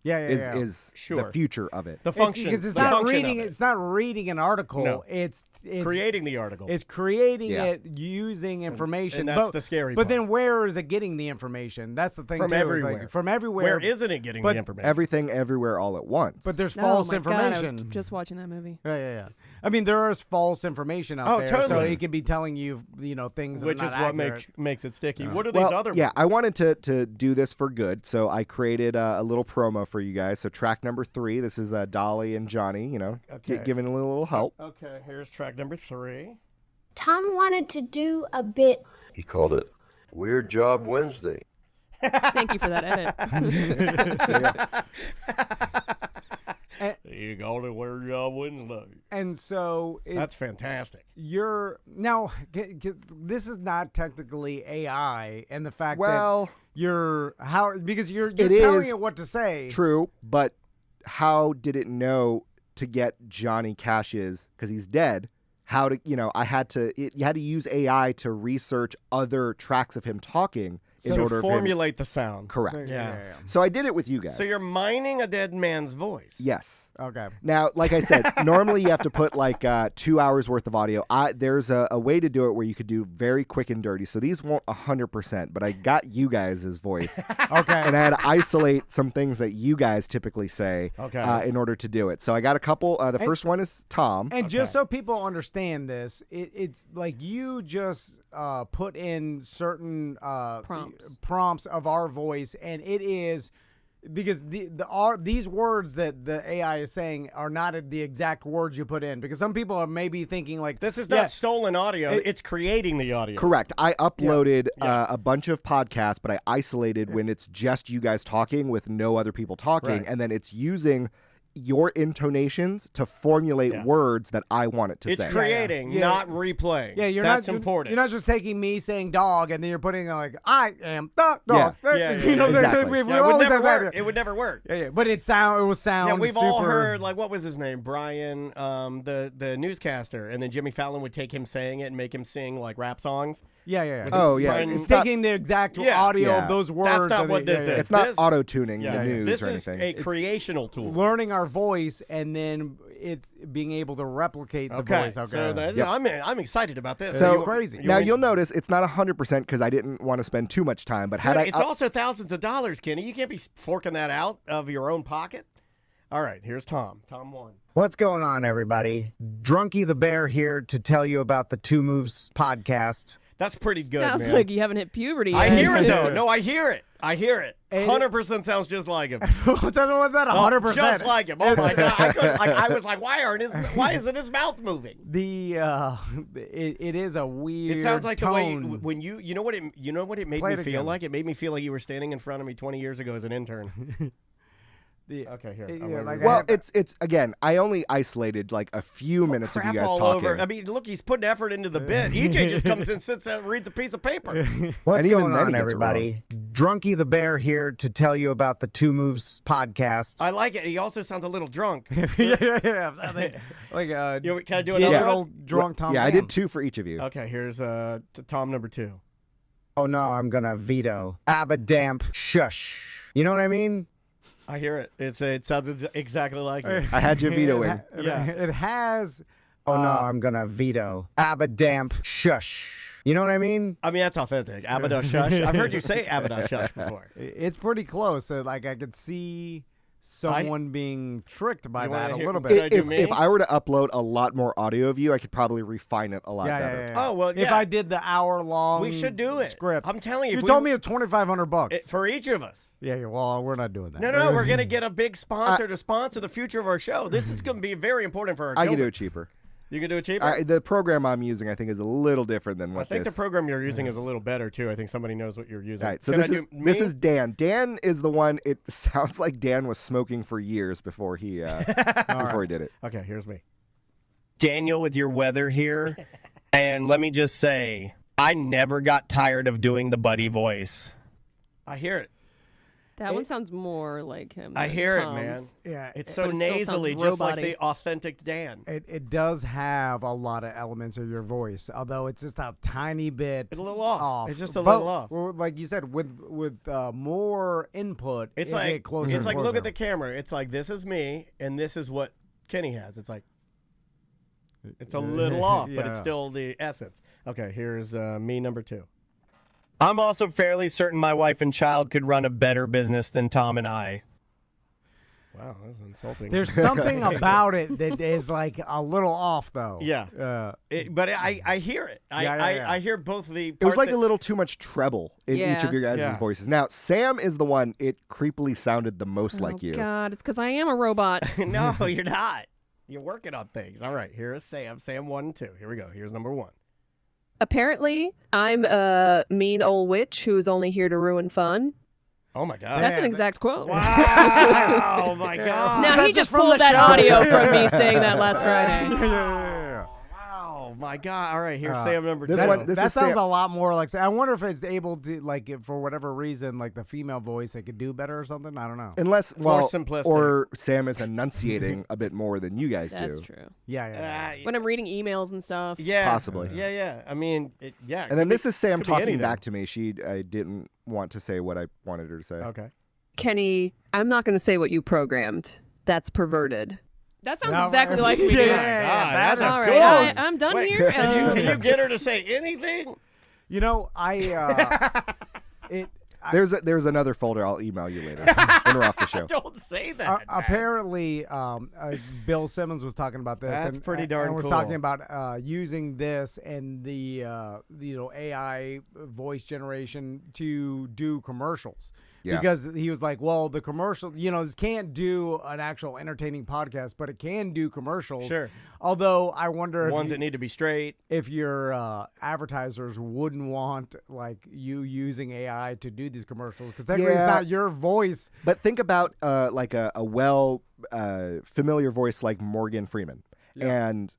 Is the future of it. The function. Because it's not reading. It's not reading an article. No. It's creating the article. It's creating it using information. And that's the scary part. But part. then where is it getting the information? That's the thing From too. everywhere. Like, from everywhere. Where isn't it getting the information? Everything, everywhere, all at once. But there's false information. God, I was just watching that movie. Yeah. I mean, there is false information out there, totally. so it could be telling you, things that which are is not what accurate. makes it sticky. What are these other ones? Yeah, I wanted to do this for good, so I created a little promo for you guys. So track number 3, this is Dolly and Johnny, giving a little help. Okay, here's track number 3. Tom wanted to do a bit. He called it Weird Job Wednesday. Thank you for that edit. You called it Weird Job Wednesday. And so that's fantastic. Now, this is not technically AI, and the fact that you're telling it what to say. True, but how did it know to get Johnny Cash's, because he's dead? How to, you had to use AI to research other tracks of him talking in order to formulate the sound. Correct. Yeah. So I did it with you guys. So you're mining a dead man's voice. Yes. Okay. Now, like I said, normally you have to put like 2 hours worth of audio. There's a way to do it where you could do very quick and dirty. So these won't 100%, but I got you guys' voice. Okay. And I had to isolate some things that you guys typically say in order to do it. So I got a couple. The first one is Tom. And just so people understand this, it's like you just put in certain prompts of our voice, and it is... Because these words that the AI is saying are not the exact words you put in. Because some people are maybe thinking like... This is not stolen audio. It's creating the audio. Correct. I uploaded a bunch of podcasts, but I isolated when it's just you guys talking with no other people talking. Right. And then it's using your intonations to formulate words that I want it to say. It's creating, not replaying. Yeah, That's important. You're not just taking me saying dog and then you're putting like, I am the dog. Exactly. It would never work. Yeah. But it will sound Yeah, we've super... all heard, like, what was his name? Brian, the newscaster, and then Jimmy Fallon would take him saying it and make him sing like rap songs. Yeah. It's taking the exact audio of those words. That's not what this is. It's not auto-tuning the news or anything. This is a creational tool. Learning our voice and then it's being able to replicate the voice. Okay. So I'm excited about this. So crazy. Now you'll notice it's not 100% because I didn't want to spend too much time. But it's also thousands of dollars, Kenny. You can't be forking that out of your own pocket. All right, here's Tom. Tom 1. What's going on, everybody? Drunky the Bear here to tell you about the Two Moofs Podcast. That's pretty good, Sounds man. like you haven't hit puberty I yet. hear it, though. No, I hear it. 100% sounds just like him. What was that? 100%. Just like him. Oh my god! I was like, why isn't his mouth moving? It is a weird. It sounds like tone. the way when you know what it made Play me it feel again. like. It made me feel like you were standing in front of me 20 years ago as an intern. Okay, here. Well, it's again. I only isolated like a few minutes of you guys all talking. over. I mean, look, he's putting effort into the bit. EJ just comes in, sits down, and reads a piece of paper. What's And even going then he on, gets it everybody? Drunky the Bear here to tell you about the Two Moofs podcast. I like it. He also sounds a little drunk. yeah. Like can I do digital another one? drunk Tom. Yeah, I Van. did 2 for each of you. Okay, here's Tom number 2. Oh no, I'm gonna veto. Abadamp shush. You know what I mean? I hear it. It sounds exactly like it. I had you vetoing. Yeah. It has. Oh no, I'm gonna veto. Abadamp shush. You know what I mean? I mean, that's authentic. Abada shush. I've heard you say Abada shush before. It's pretty close. So, like I could see someone being tricked by that a little bit. If I were to upload a lot more audio of you, I could probably refine it a lot better. Yeah. Oh well, If I did the hour-long, we should do it. Script. I'm telling you. You told me it's $2,500 for each of us. Yeah. Well, we're not doing that. No, we're gonna get a big sponsor to sponsor the future of our show. This is gonna be very important for our. I children. can do it cheaper. You can do it cheaper. The program I'm using, I think, is a little different than what I think this. the program you're using is a little better too. I think somebody knows what you're using. All right, so Can this I is do this me? is Dan. Dan is the one. It sounds like Dan was smoking for years before he he did it. Okay, here's me. Daniel with your weather here. And let me just say, I never got tired of doing the buddy voice. I hear it. That one sounds more like him. I than hear Tom's. it, man. Yeah, It's so But it still sounds nasally, just like robot-y. the authentic Dan. It does have a lot of elements of your voice, although it's just a tiny bit. It's a little off. It's just a But, little off. well, like you said, with more input, It's it like get closer. it's and like look closer. at the camera. It's like this is me, and this is what Kenny has. It's like it's a little off, but it's Yeah. still the essence. Okay, here's me number 2. I'm also fairly certain my wife and child could run a better business than Tom and I. Wow, that's insulting. There's something about it that is like a little off, though. Yeah, but I hear it. I hear both the. It was part like that- a little too much treble in each of your guys' voices. Now, Sam is the one. It creepily sounded the most like you. God, it's because I am a robot. No, you're not. You're working on things. All right, here's Sam. Sam 1 and 2. Here we go. Here's number 1. Apparently, I'm a mean old witch who's only here to ruin fun. Oh my God. That's an exact quote. Wow. Oh my God. Now he just pulled that audio from me saying that last Friday. Oh my God. All right, here's Sam number 2. That sounds a lot more like. I wonder if it's able to, like, if for whatever reason, like the female voice, they could do better or something. I don't know. Unless, more well, simplistic. or Sam is enunciating a bit more than you guys do. That's true. Yeah. When I'm reading emails and stuff. Yeah. Possibly. Yeah. I mean, yeah. And then this is Sam could be talking anything. back to me. I didn't want to say what I wanted her to say. Okay. Kenny, I'm not going to say what you programmed. That's perverted. That sounds exactly like me. That's all a right. close. I'm done Wait, here. Can you get her to say anything? You know, There's another folder. I'll email you later when we're off the show. Don't say that. Apparently, Bill Simmons was talking about this. That's and, pretty darn and was cool. talking about using this and the AI voice generation to do commercials. Yeah. Because he was like, well, the commercial, this can't do an actual entertaining podcast, but it can do commercials. Sure. Although I wonder Ones that need to be straight. if your advertisers wouldn't want like you using AI to do these commercials, because technically it's not your voice. But think about like a familiar voice like Morgan Freeman. Yeah. And,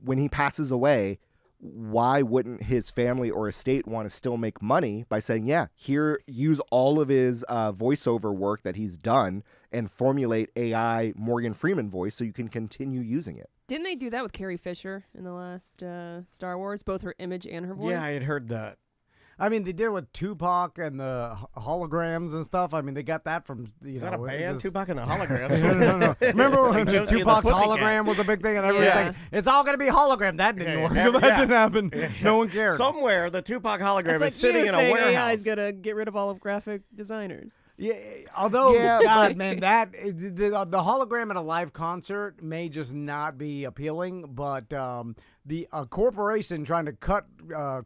when he passes away, why wouldn't his family or estate want to still make money by saying, here, use all of his voiceover work that he's done and formulate AI Morgan Freeman voice so you can continue using it? Didn't they do that with Carrie Fisher in the last Star Wars, both her image and her voice? Yeah, I had heard that. I mean, they did it with Tupac and the holograms and stuff. I mean, they got that from, Is that a band? Tupac and the Holograms? No. Remember when Like Josie and the Tupac's Pussycat. hologram was a big thing and everybody's like, it's all going to be hologram. That didn't work. Yeah. That didn't happen. No one cared. Somewhere the Tupac hologram It's like is sitting you in a saying warehouse. AI is going to get rid of all of graphic designers. Yeah, although, Yeah, God, but- man, the hologram at a live concert may just not be appealing, but a corporation trying to cut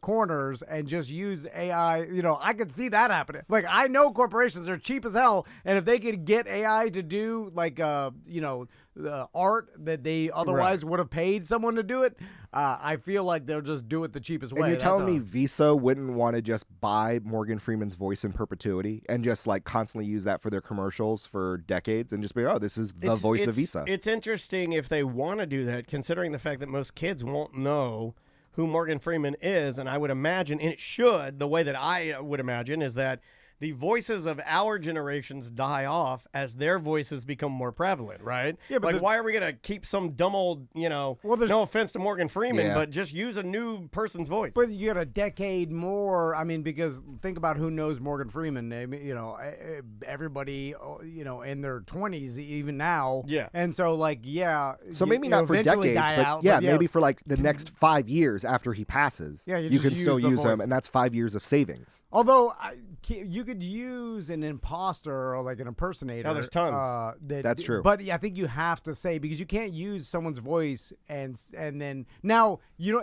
corners and just use AI, I could see that happening. Like, I know corporations are cheap as hell, and if they could get AI to do like the art that they otherwise would have paid someone to do it, I feel like they'll just do it the cheapest way. And you're telling me Visa wouldn't want to just buy Morgan Freeman's voice in perpetuity and just like constantly use that for their commercials for decades and just be, oh, this is the voice of Visa. It's interesting if they want to do that, considering the fact that most kids won't know who Morgan Freeman is. And I would imagine, and it should, the way that I would imagine is that the voices of our generations die off as their voices become more prevalent, right? Yeah, but like, why are we going to keep some dumb old, no offense to Morgan Freeman, but just use a new person's voice? But you got a decade more. I mean, because think about who knows Morgan Freeman. I mean, everybody, in their 20s, even now. Yeah. And so, like, So maybe not for decades, but maybe for like the next 5 years after he passes. Yeah, you can still use him, and that's 5 years of savings. Although you could use an imposter or like an impersonator. Oh, there's tons. That's true. But I think you have to say, because you can't use someone's voice and then now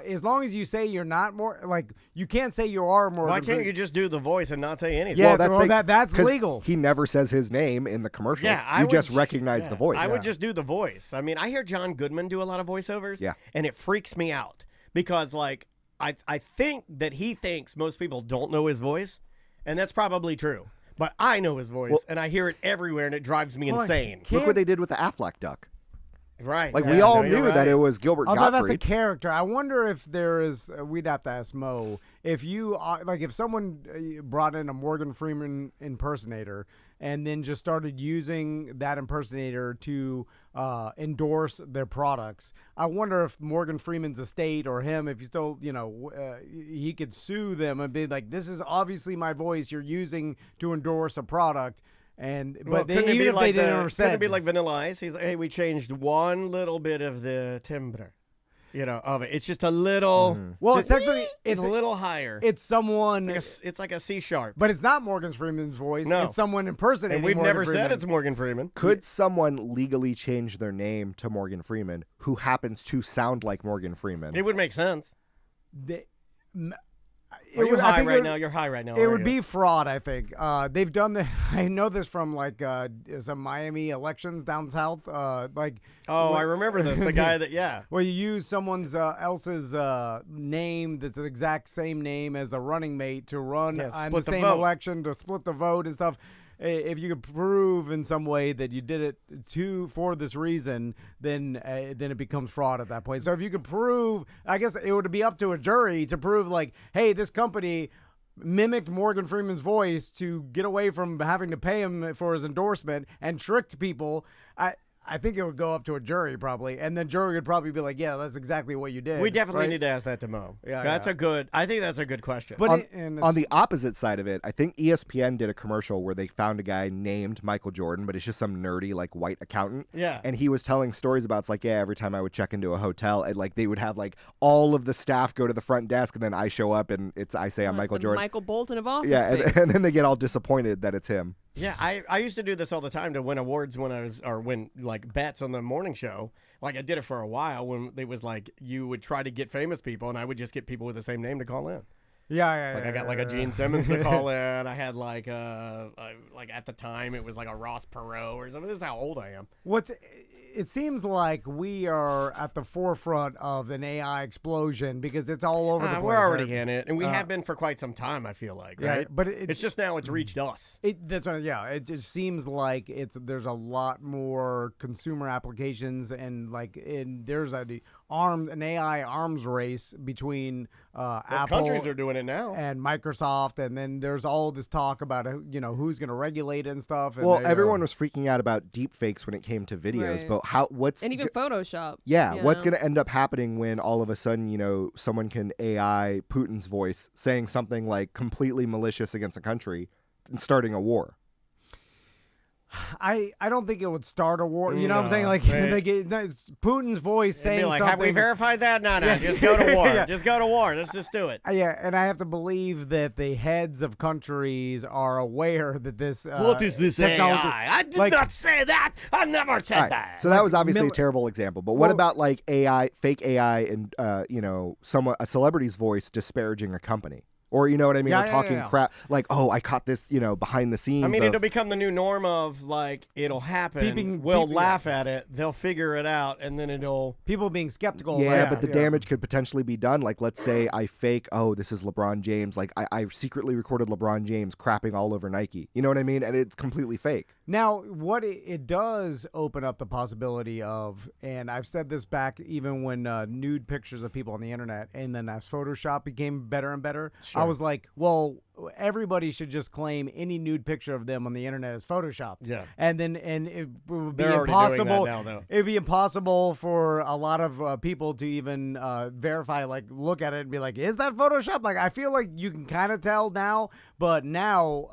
as long as you say you're not more, like, you can't say you are more. Why can't you just do the voice and not say anything? Yeah, that's legal. He never says his name in the commercials. Yeah, you just recognize the voice. I would just do the voice. I mean, I hear John Goodman do a lot of voiceovers. Yeah, and it freaks me out because, like, I think that he thinks most people don't know his voice. And that's probably true. But I know his voice, and I hear it everywhere, and it drives me insane. Look what they did with the Affleck duck. Right. Like, we all knew that it was Gilbert Although Gottfried. that's a character. I wonder if there is, we'd have to ask Mo, if if someone brought in a Morgan Freeman impersonator and then just started using that impersonator to endorse their products, I wonder if Morgan Freeman's estate or him, if he still, he could sue them and be like, this is obviously my voice you're using to endorse a product. But couldn't even it if be like they didn't couldn't it be like Vanilla Ice? He's like, hey, we changed one little bit of the timbre, of it. It's just a little. Well, it's technically it's a little higher. It's someone. It's like a C sharp. But it's not Morgan Freeman's voice. No. It's someone impersonating. And we've Morgan never Freeman. said it's Morgan Freeman. Could someone legally change their name to Morgan Freeman who happens to sound like Morgan Freeman? It would make sense. You're high right now. You're high right now. It would be fraud, I think. They've done the. I know this from like some Miami elections down south. I remember this. The guy that where you use someone's else's name that's the exact same name as the running mate to run in the same election to split the vote and stuff. If you could prove in some way that you did it for this reason, then it becomes fraud at that point. So if you could prove, I guess it would be up to a jury to prove, like, hey, this company mimicked Morgan Freeman's voice to get away from having to pay him for his endorsement and tricked people. I think it would go up to a jury probably, and the jury would probably be like, "Yeah, that's exactly what you did." We definitely need to ask that to Mo. Yeah, I think that's a good question. But on the opposite side of it, I think ESPN did a commercial where they found a guy named Michael Jordan, but it's just some nerdy like white accountant. Yeah. And he was telling stories about, it's like, every time I would check into a hotel, and like they would have like all of the staff go to the front desk, and then I show up and I say I'm Michael Jordan. Michael Bolton of Office Space. And then they get all disappointed that it's him. Yeah, I used to do this all the time to win awards win like bets on the morning show. Like, I did it for a while when it was like you would try to get famous people, and I would just get people with the same name to call in. Yeah. I got like a Gene Simmons to call in. I had like at the time it was like a Ross Perot or something. This is how old I am. It seems like we are at the forefront of an AI explosion because it's all over the place. We're already in it, and we have been for quite some time, I feel like, right? Yeah, but it's just now it's reached us. It just seems like there's a lot more consumer applications, and there's an AI arms race between Apple. Countries are doing it now, and Microsoft, and then there's all this talk about who's going to regulate it and stuff. And everyone was freaking out about deep fakes when it came to videos, right. but and even Photoshop. Yeah, what's going to end up happening when all of a sudden, someone can AI Putin's voice saying something like completely malicious against a country and starting a war? I don't think it would start a war. You know what I'm saying? No, Like, it's Putin's voice It'd saying be like, something. have we verified that? No, Yeah. just go to war. Yeah. Just go to war. Let's just do it. Yeah, and I have to believe that the heads of countries are aware that this. What is this technology, AI? I did not say that. I never said All right, that. so that was obviously a terrible example. But what about like AI, fake AI, and a celebrity's voice disparaging a company? Or, you know what I mean? Yeah, Or talking crap. Like, oh, I caught this, behind the scenes. I mean, of- it'll become the new norm of, like, it'll happen. We'll laugh at it. They'll figure it out, and then it'll... People being skeptical. Yeah, but the damage could potentially be done. Like, let's say I fake, oh, this is LeBron James. Like, I secretly recorded LeBron James crapping all over Nike. You know what I mean? And it's completely fake. Now, what it does open up the possibility of, and I've said this back even when nude pictures of people on the internet, and then as Photoshop became better and better, I was like, well, everybody should just claim any nude picture of them on the internet as Photoshopped. Yeah. And it would be They're already doing that impossible. now, though. It'd be impossible for a lot of people to even verify, like, look at it and be like, is that Photoshop? Like, I feel like you can kind of tell now, but now,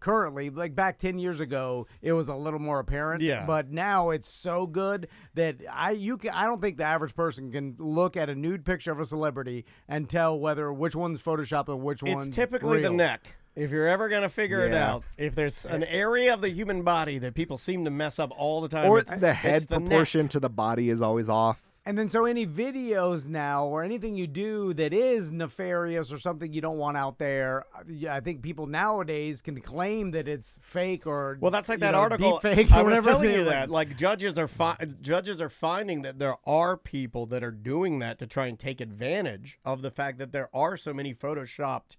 currently, like back 10 years ago, it was a little more apparent. Yeah. But now it's so good that I don't think the average person can look at a nude picture of a celebrity and tell which one's Photoshopped and which one's It's typically the real. neck. If you're ever going to figure it Yeah. out, if there's an area of the human body that people seem to mess up all the time, Or it's the head it's the neck. proportion to the body is always off. And then so any videos now or anything you do that is nefarious or something you don't want out there, I think people nowadays can claim that it's fake or Well, that's like you that know, article. deep fake I or was whatever. telling you Like- that. Like judges are finding that there are people that are doing that to try and take advantage of the fact that there are so many photoshopped,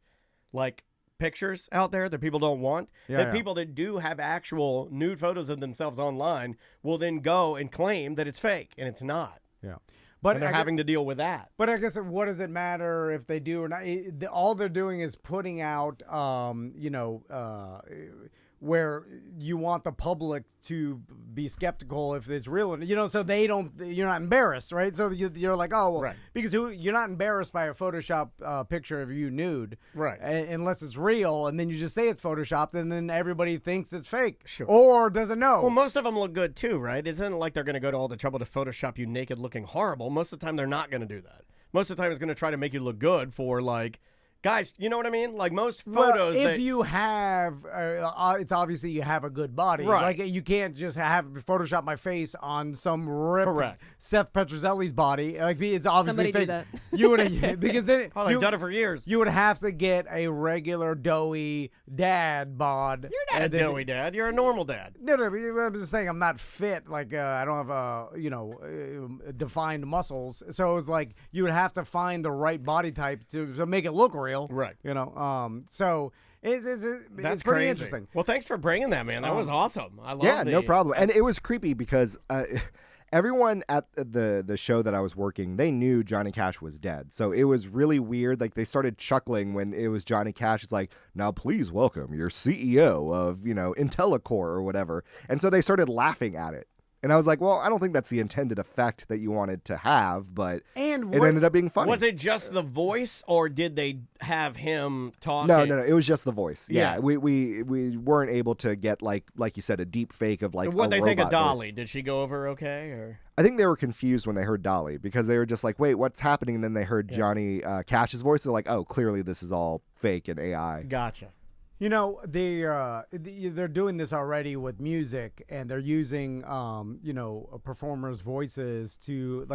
like pictures out there that people don't want. That people that do have actual nude photos of themselves online will then go and claim that it's fake, and it's not. Yeah. But they're having to deal with that. But I guess what does it matter if they do or not? All they're doing is putting out, where you want the public to be skeptical if it's real, so they don't. You're not embarrassed, right? So you're like, oh, well, Right. because you're not embarrassed by a Photoshop picture of you nude, Right. Unless it's real, and then you just say it's Photoshopped, and then everybody thinks it's fake, Sure. or doesn't know. Well, most of them look good too, right? Isn't it like they're going to go to all the trouble to Photoshop you naked looking horrible? Most of the time, they're not going to do that. Most of the time, it's going to try to make you look good for, like, guys, you know what I mean? Like most photos. Well, if you have, it's obviously you have a good body. Right. Like you can't just have Photoshop my face on some ripped Correct. Seth Petrozelli's body. Like it's obviously Somebody do fake. that. You would because then Oh, they've done it for years. You would have to get a regular doughy dad bod. You're not a doughy dad. You're a normal dad. No, I'm just saying I'm not fit. Like I don't have defined muscles. So it's like you would have to find the right body type to make it look real. Right. So it's That's pretty crazy. interesting. Well, thanks for bringing that, man. That was awesome. I love Yeah, the... no problem. And it was creepy because everyone at the show that I was working, they knew Johnny Cash was dead. So it was really weird. Like they started chuckling when it was Johnny Cash. It's like, now please welcome your CEO of, IntelliCore or whatever. And so they started laughing at it. And I was like, well, I don't think that's the intended effect that you wanted to have, but And it ended up being funny. Was it just the voice, or did they have him talking? No. It was just the voice. Yeah. Yeah. We weren't able to get like you said, a deep fake of like. What a they think of robot voice. Dolly? Did she go over okay? Or I think they were confused when they heard Dolly because they were just like, wait, what's happening? And then they heard Johnny Cash's voice. They're like, oh, clearly this is all fake and AI. Gotcha. They're doing this already with music, and they're using performers' voices to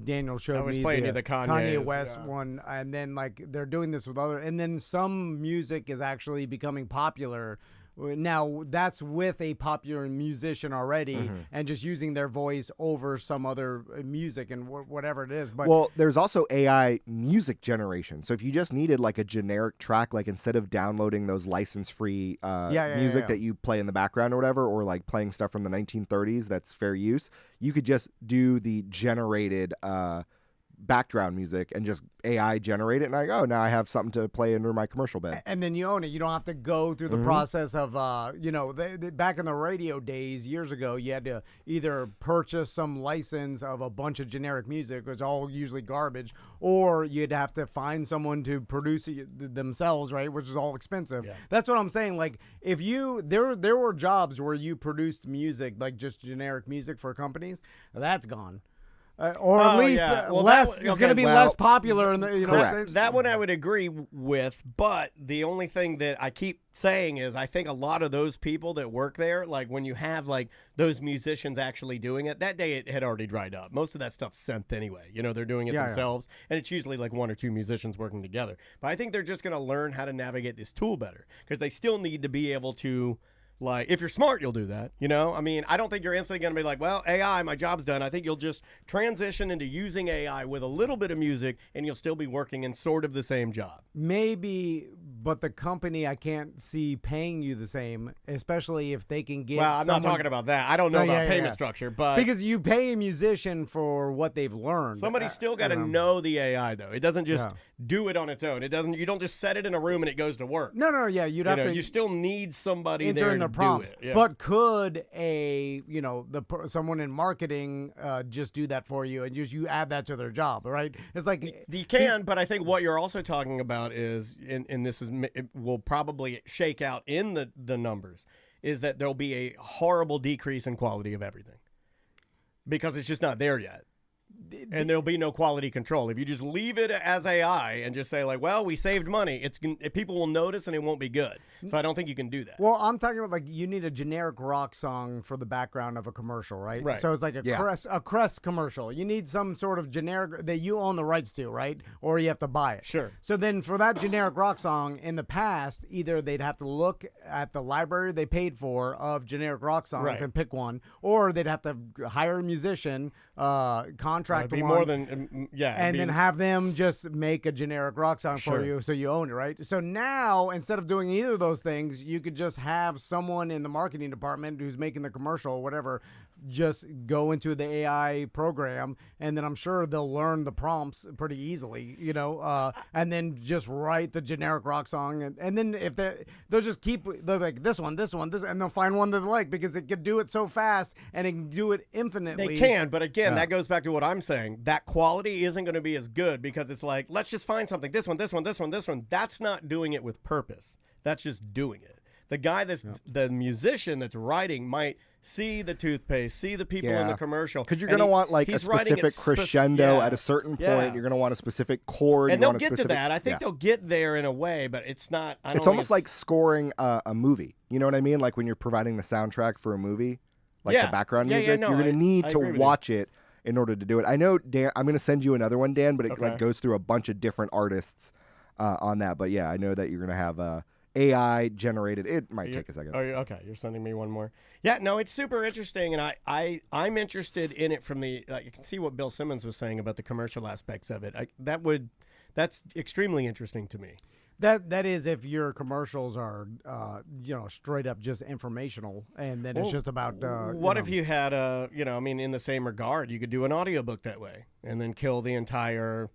Daniel showed I was me playing you the Kanye's, West one, and then they're doing this with other, and then some music is actually becoming popular. Now that's with a popular musician already, and just using their voice over some other music and whatever it is. But Well, there's also AI music generation. So if you just needed like a generic track, like instead of downloading those license-free music that you play in the background or whatever, or like playing stuff from the 1930s that's fair use, you could just do the generated background music and just AI generate it, and I go, now I have something to play under my commercial bed. And then you own it. You don't have to go through the process of, back in the radio days years ago, you had to either purchase some license of a bunch of generic music, which is all usually garbage, or you'd have to find someone to produce it themselves, right, which is all expensive. Yeah. That's what I'm saying. Like, if there were jobs where you produced music, like just generic music for companies, that's gone. Or at least less. It's going to be less popular. In the, that one I would agree with, but the only thing that I keep saying is I think a lot of those people that work there, like when you have like those musicians actually doing it, that day it had already dried up. Most of that stuff's synth anyway. They're doing it themselves, and it's usually like one or two musicians working together. But I think they're just going to learn how to navigate this tool better because they still need to be able to. Like, if you're smart, you'll do that, I mean, I don't think you're instantly going to be like, well, AI, my job's done. I think you'll just transition into using AI with a little bit of music, and you'll still be working in sort of the same job. Maybe, but the company I can't see paying you the same, especially if they can get Well, I'm not talking about that. I don't know about payment structure, but... Because you pay a musician for what they've learned. Somebody's still got to know the AI, though. It doesn't just do it on its own. You don't just set it in a room and it goes to work. No, you'd have to... You still need somebody there to prompts. Do it. Yeah. But could someone in marketing just do that for you and just you add that to their job, right? It's like you can, but I think what you're also talking about is, and this is it will probably shake out in the numbers, is that there'll be a horrible decrease in quality of everything because it's just not there yet. And there'll be no quality control. If you just leave it as AI and just say like, well, we saved money, people will notice and it won't be good. So I don't think you can do that. Well, I'm talking about like you need a generic rock song for the background of a commercial, right? Right. So it's like a Crest commercial. You need some sort of generic that you own the rights to, right? Or you have to buy it. Sure. So then for that generic rock song, in the past, either they'd have to look at the library they paid for of generic rock songs and pick one, or they'd have to hire a musician, contract be one, more than and then have them just make a generic rock song for you, so you own it, right? So now instead of doing either of those things, you could just have someone in the marketing department who's making the commercial or whatever just go into the AI program, and then I'm sure they'll learn the prompts pretty easily, and then just write the generic rock song, and then if they'll just they'll like this one, and they'll find one that they like because it can do it so fast and it can do it infinitely. They can, but again, that goes back to what I'm saying. That quality isn't going to be as good because it's like, let's just find something. This one. That's not doing it with purpose. That's just doing it. The guy the musician that's writing might see the toothpaste, see the people in the commercial. Because you're going to want like a specific crescendo at a certain point. Yeah. You're going to want a specific chord. And they'll get to that. I think they'll get there in a way, but it's not. It's almost like scoring a movie. You know what I mean? Like when you're providing the soundtrack for a movie, like the background music, you're going to need to watch it in order to do it. I know, Dan, I'm going to send you another one, Dan, but it like goes through a bunch of different artists on that. But yeah, I know that you're going to have AI generated. It might take a second. Oh, okay. You're sending me one more. Yeah, no, it's super interesting, and I'm interested in it from the. You can see what Bill Simmons was saying about the commercial aspects of it. That's extremely interesting to me. That is if your commercials are straight up just informational, and then it's just about what if you had in the same regard, you could do an audiobook that way and then kill the entire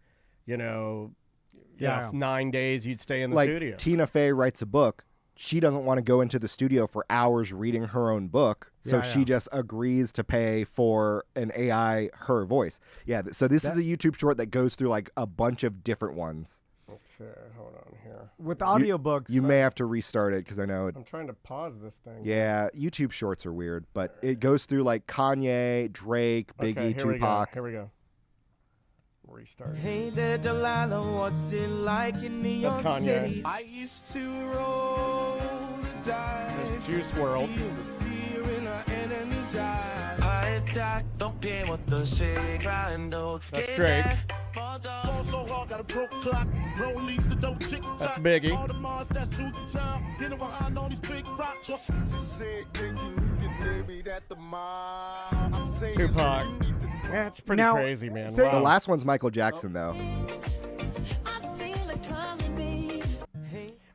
9 days you'd stay in the studio. Tina Fey writes a book. She doesn't want to go into the studio for hours reading her own book, so she just agrees to pay for an AI her voice. Yeah, so this is a YouTube short that goes through like a bunch of different ones. Okay, hold on here. With audiobooks, you may have to restart it because I know I'm trying to pause this thing. Yeah, YouTube shorts are weird, but it goes through like Kanye, Drake, Biggie, Tupac. Here we go. Restart. Hey there, Delilah, what's it like in New York City? I used to roll the dice. There's Juice WRLD. Feel the fear in our enemies' eyes. That's Drake. That's Biggie. Tupac. Yeah, it's pretty crazy, man. The last one's Michael Jackson, though.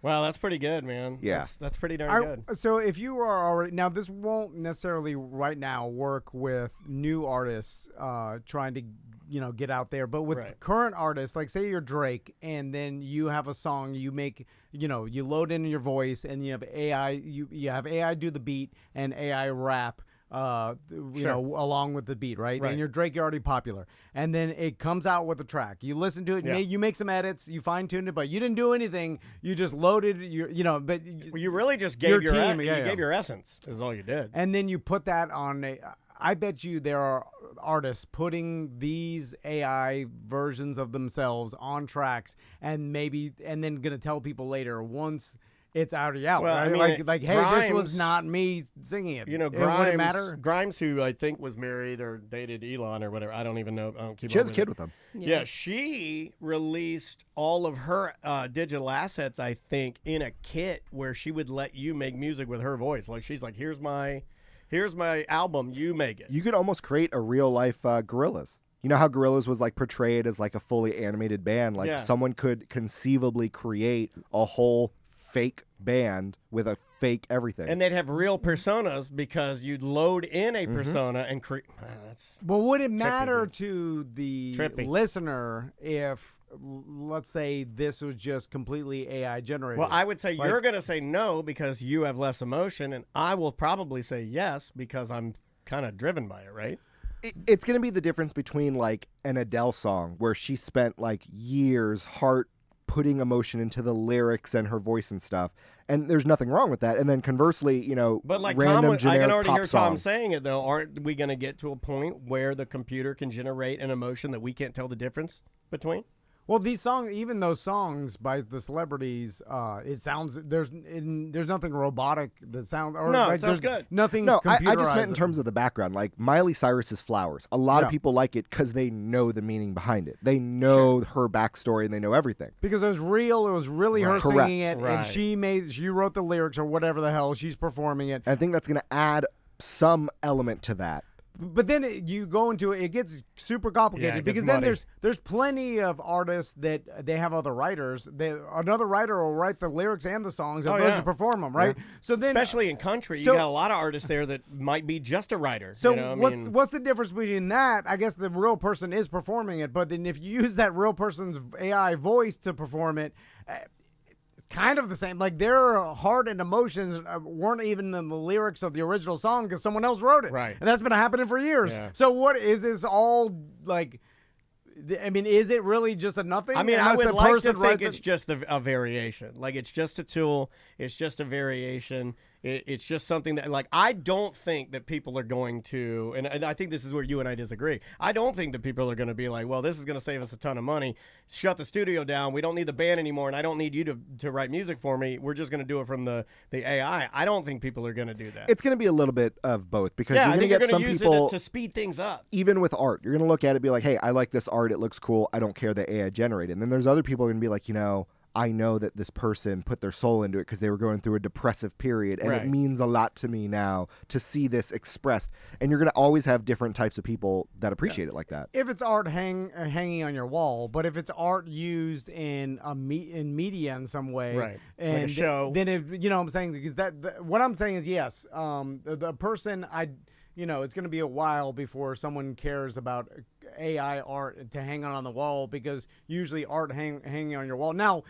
Wow, that's pretty good, man. Yeah. That's pretty darn good. So if you are already... Now, this won't necessarily right now work with new artists trying to get out there. But with current artists, like say you're Drake, and then you have a song you make, you load in your voice, and you have AI, you have AI do the beat and AI rap. Along with the beat, right? And you're Drake, you're already popular. And then it comes out with a track. You listen to it, you make some edits, you fine-tuned it, but you didn't do anything. You just loaded but you really just gave your gave your essence is all you did. And then you put that on I bet you there are artists putting these AI versions of themselves on tracks and then going to tell people later once it's already out, well, right? I mean, hey, Grimes, this was not me singing it. Grimes, it wouldn't matter. Grimes, who I think was married or dated Elon or whatever, I don't even know. I don't keep. She has a kid with him. Yeah, she released all of her digital assets, I think, in a kit where she would let you make music with her voice. Like she's like, here's my album, you make it. You could almost create a real life Gorillaz. You know how Gorillaz was like portrayed as like a fully animated band? Like someone could conceivably create a whole fake band with a fake everything. And they'd have real personas because you'd load in a persona and create. Well, would it matter to the listener if, let's say, this was just completely AI generated? Well, I would say you're going to say no because you have less emotion, and I will probably say yes because I'm kind of driven by it, right? It's going to be the difference between like an Adele song where she spent like years putting emotion into the lyrics and her voice and stuff, and there's nothing wrong with that. And then conversely, but like random Tom, I can already hear song. Tom saying it though. Aren't we going to get to a point where the computer can generate an emotion that we can't tell the difference between? Well, these songs, even those songs by the celebrities, it sounds there's nothing robotic that sounds. Or no, like, it sounds there's good. Nothing. No, I just meant in terms of the background. Like Miley Cyrus's "Flowers." A lot of people like it because they know the meaning behind it. They know her backstory and they know everything. Because it was real. It was really her Correct. singing it, and she wrote the lyrics or whatever the hell she's performing it. I think that's going to add some element to that. But then you go into it then super complicated because then there's plenty of artists that they have other writers. Another writer will write the lyrics and the songs and those to perform them, right? Yeah. So then, especially in country, you got a lot of artists there that might be just a writer. So what's the difference between that? I guess the real person is performing it, but then if you use that real person's AI voice to perform it, kind of the same. Like their heart and emotions weren't even in the lyrics of the original song because someone else wrote it. Right. And that's been happening for years. Yeah. So what is this all like? I mean, is it really just a nothing? I mean, Unless I would the like person to think writes it's just a variation. Like it's just a tool. It's just a variation. It's just something that, like, I don't think that people are going to, and I think this is where you and I disagree. I don't think that people are going to be like, well, this is going to save us a ton of money. Shut the studio down. We don't need the band anymore, and I don't need you to write music for me. We're just going to do it from the AI. I don't think people are going to do that. It's going to be a little bit of both because you're going to get some people to speed things up. Even with art, you're going to look at it and be like, hey, I like this art. It looks cool. I don't care that AI generated. And then there's other people who are going to be like, I know that this person put their soul into it because they were going through a depressive period, and it means a lot to me now to see this expressed. And you're going to always have different types of people that appreciate it like that. If it's art hanging on your wall, but if it's art used in in media in some way, and like a show, then if what I'm saying, because what I'm saying is yes, the person it's going to be a while before someone cares about AI art to hang on the wall because usually art hanging on your wall. Now,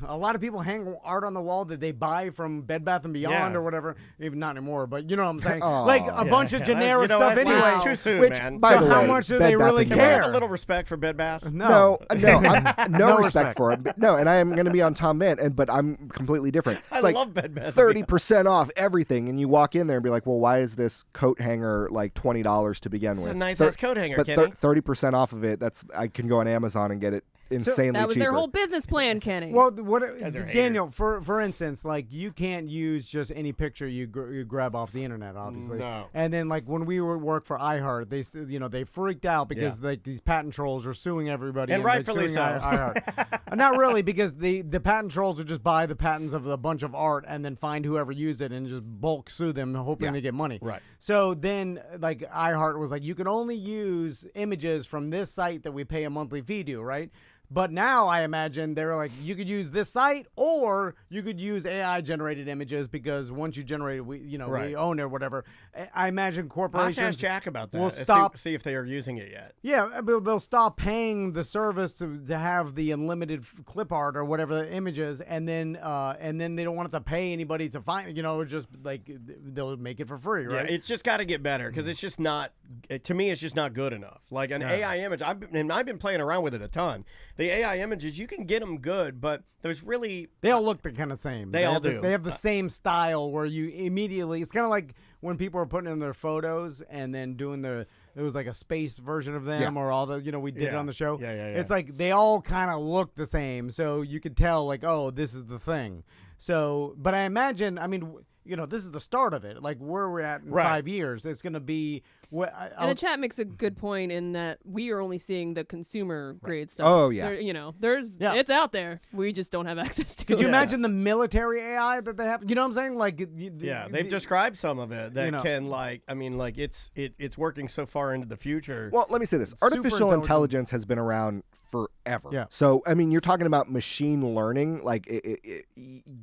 a lot of people hang art on the wall that they buy from Bed Bath & Beyond or whatever. Even not anymore, but you know what I'm saying? Like a bunch of generic stuff anyway. Too soon, Which, man. By the how way, much do they really Can we care? have a little respect for Bed Bath? No, no No respect for it. No, and I am going to be on Tom Van, but I'm completely different. It's I like love Bed Bath. 30% off everything, and you walk in there and be like, well, why is this coat hanger like $20 to begin with? It's a nice-ass coat hanger, but Kenny. 30% off of it, I can go on Amazon and get it insanely that was cheaper. their whole business plan, Kenny. Well, Daniel, for instance, like you can't use just any picture you grab off the internet, obviously. No. And then like when we work for iHeart, they freaked out because like these patent trolls are suing everybody and rightfully so. iHeart. Not really, because the patent trolls would just buy the patents of a bunch of art and then find whoever used it and just bulk sue them, hoping to get money. Right. So then like iHeart was like, you can only use images from this site that we pay a monthly fee to, right? But now I imagine they're like, you could use this site or you could use AI generated images because once you generate it, we own it or whatever. I imagine corporations I'll have to ask Jack about that. will stop. See if they are using it yet. Yeah, but they'll stop paying the service to have the unlimited clip art or whatever the image is, and then they don't want to pay anybody to find. Just like they'll make it for free, right? Yeah, it's just got to get better because it's just not. To me, it's just not good enough. Like an AI image, I've been playing around with it a ton. The AI images, you can get them good, but there's really they all look the kind of same. They all do. They have the same style where you immediately. It's kind of like when people are putting in their photos and then doing it was like a space version of them or all the we did it on the show. Yeah. It's like they all kind of look the same, so you could tell like, oh, this is the thing. So, but I imagine, this is the start of it. Like where we're at in 5 years, it's going to be. And the chat makes a good point in that we are only seeing the consumer grade stuff. Oh, yeah. It's out there. We just don't have access to it. Could you imagine the military AI that they have? You know what I'm saying? Like, they've described some of it that can it's working so far into the future. Well, let me say this: artificial intelligence has been around forever. Yeah. So you're talking about machine learning, like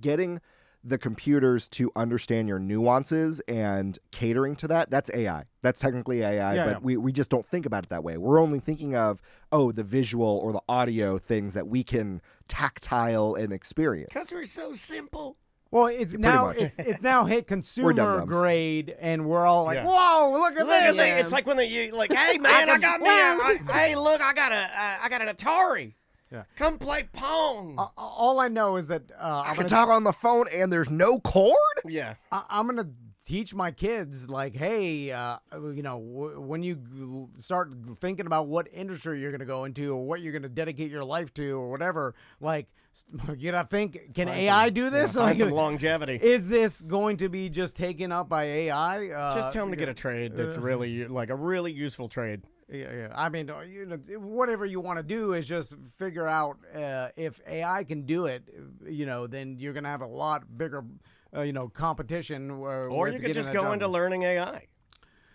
getting the computers to understand your nuances and catering to that. That's AI. That's technically AI, but we just don't think about it that way. We're only thinking of, the visual or the audio things that we can tactile and experience. Because we're so simple. Well, it's now hit consumer grade, and we're all like, "Whoa, look at this!" It's like when hey man, I got me. Hey, look, I got an Atari. Yeah. Come play Pong. All I know is that I can talk on the phone and there's no cord? Yeah. I'm going to teach my kids, like, hey, when you start thinking about what industry you're going to go into or what you're going to dedicate your life to or whatever, like, you got to think, can AI do this? Find some longevity. Is this going to be just taken up by AI? Just tell them to get a trade that's really, like, a really useful trade. Yeah. I mean, whatever you want to do is just figure out if AI can do it, then you're going to have a lot bigger, competition. Or you could just go into learning AI.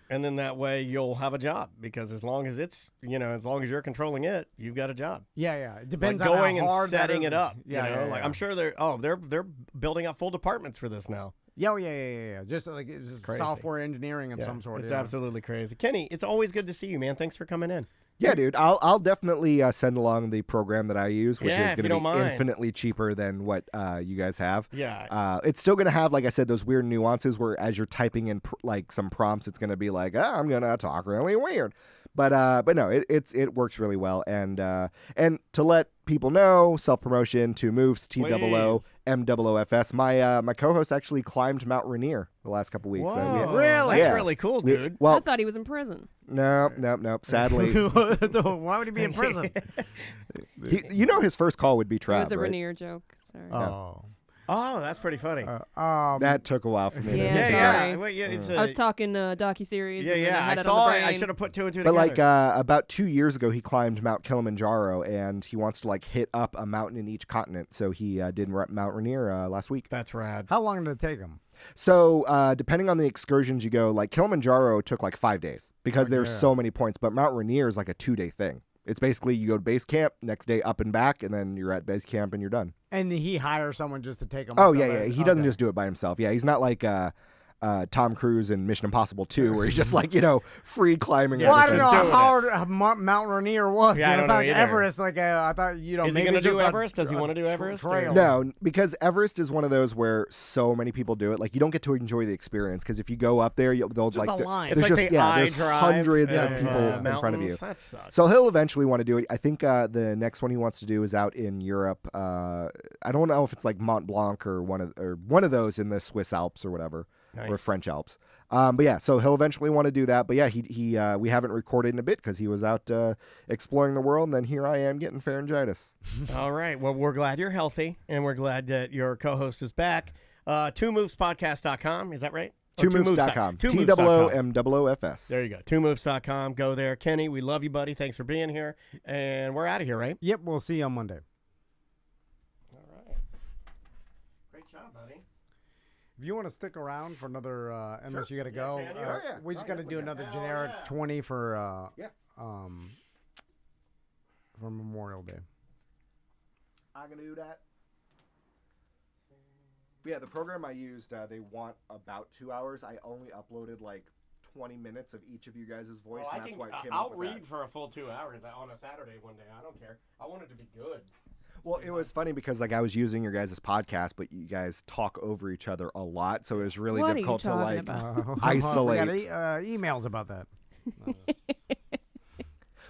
And then that way you'll have a job because as long as it's, as long as you're controlling it, you've got a job. Yeah. It depends on going how hard and setting it up. Yeah. I'm sure they're building up full departments for this now. Yeah. Just like it's software engineering of some sort. It's absolutely crazy. Kenny, it's always good to see you, man. Thanks for coming in. Yeah, dude. I'll definitely send along the program that I use, which is going to be infinitely cheaper than what you guys have. Yeah. It's still going to have, like I said, those weird nuances where as you're typing in like some prompts, it's going to be like, I'm going to talk really weird. But no, it works really well. And to let people know, self-promotion, Too Moofs, TOOMOOFS. My co-host actually climbed Mount Rainier the last couple weeks. Whoa. Really? That's really cool, dude. Well, I thought he was in prison. No. Sadly. Why would he be in prison? His first call would be Trav, It was a right? Rainier joke. Sorry. Oh, that's pretty funny. That took a while for me. Sorry. Wait, I was talking docuseries. I saw it. I should have put two and two together. But about 2 years ago, he climbed Mount Kilimanjaro, and he wants to hit up a mountain in each continent. So he did Mount Rainier last week. That's rad. How long did it take him? So depending on the excursions you go, like Kilimanjaro took 5 days because there's so many points. But Mount Rainier is a 2-day thing. It's basically you go to base camp, next day up and back, and then you're at base camp and you're done. And he hires someone just to take him. Oh, yeah. He doesn't just do it by himself. Yeah, he's not like Tom Cruise in Mission Impossible 2, where he's just free climbing. Well, I don't know how hard Mount Rainier was. Yeah, it's not like Everest. I thought Is he going to do Everest? Does he want to do Everest? No, because Everest is one of those where so many people do it. You don't get to enjoy the experience because if you go up there, they'll just a line. There's there's hundreds of people in front of you. That sucks. So he'll eventually want to do it. I think the next one he wants to do is out in Europe. I don't know if it's Mont Blanc or one of those in the Swiss Alps or whatever. Nice. Or French Alps. But yeah, so he'll eventually want to do that. But yeah, we haven't recorded in a bit because he was out exploring the world, and then here I am getting pharyngitis. All right. Well, we're glad you're healthy, and we're glad that your co-host is back. TooMoofsPodcast.com, is that right? TooMoofs.com. TOOMOOFS. There you go. TooMoofs.com. Go there. Kenny, we love you, buddy. Thanks for being here. And we're out of here, right? Yep, we'll see you on Monday. All right. Great job, buddy. If you want to stick around for another, unless you got to go, we just got to do another generic 20 for Memorial Day. I'm gonna do that. But yeah, the program I used, they want about 2 hours. I only uploaded like 20 minutes of each of you guys' voice, and that's why it came I'll up with read that. for a full 2 hours on a Saturday one day. I don't care. I want it to be good. Well, it was funny because like I was using your guys' podcast, but you guys talk over each other a lot, so it was really What are you difficult to talking like about? isolate. We got emails about that.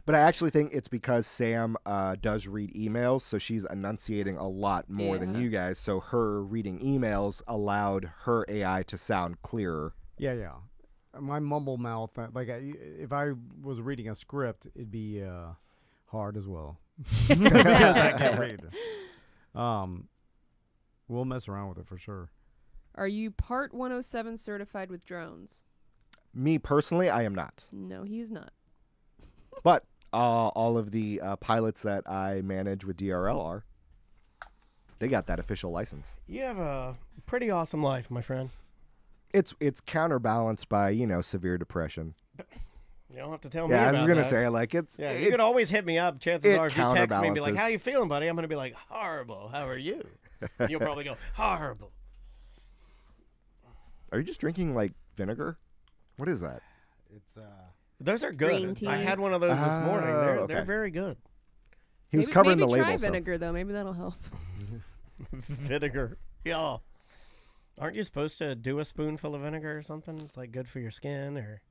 But I actually think it's because Sam does read emails, so she's enunciating a lot more than you guys. So her reading emails allowed her AI to sound clearer. Yeah. My mumble mouth, if I was reading a script, it'd be hard as well. Because I can't read. We'll mess around with it for sure. Are you Part 107 certified with drones? Me personally, I am not. No, he's not. But all of the pilots that I manage with DRL are. They got that official license. You have a pretty awesome life, my friend. It's counterbalanced by, severe depression. You don't have to tell me Yeah, about I was going to that. say, like, it's... Yeah, you could always hit me up. Chances are, if you text me and be like, counterbalances. how you feeling, buddy? I'm going to be like, horrible. How are you? And you'll probably go, horrible. Are you just drinking, like, vinegar? What is that? It's Those are good. Green tea. I had one of those this morning. They're okay. very good. He was covering maybe the label. try so- vinegar, though. Maybe that'll help. Vinegar. Yeah. Aren't you supposed to do a spoonful of vinegar or something? It's like good for your skin or...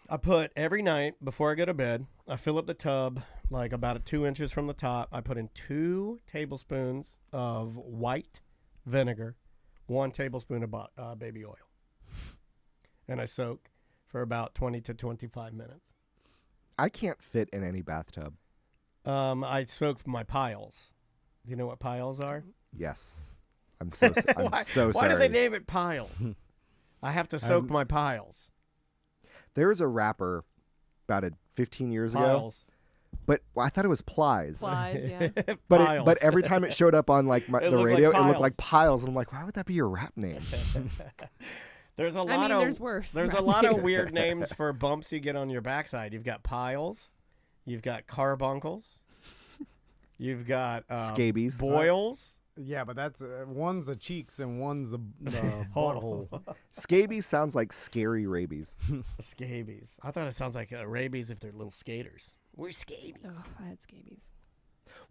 I put every night before I go to bed, I fill up the tub like about 2 inches from the top. I put in 2 tablespoons of white vinegar, 1 tablespoon of baby oil. And I soak for about 20 to 25 minutes. I can't fit in any bathtub. I soak my piles. Do you know what piles are? Yes. I'm so sorry. Why did they name it piles? I have to soak my piles. There was a rapper about 15 years Piles. ago. But I thought it was Plies. Plies, yeah. But every time it showed up on like the radio, like it looked like Piles. Piles. And I'm like, why would that be your rap name? There's a lot of there's worse. There's a lot of weird names for bumps you get on your backside. You've got piles, you've got carbuncles, you've got scabies, boils. Yeah, but that's one's the cheeks and one's the butthole. Scabies sounds like scary rabies. Scabies. I thought it sounds like rabies if they're little skaters. We're scabies. Oh, I had scabies.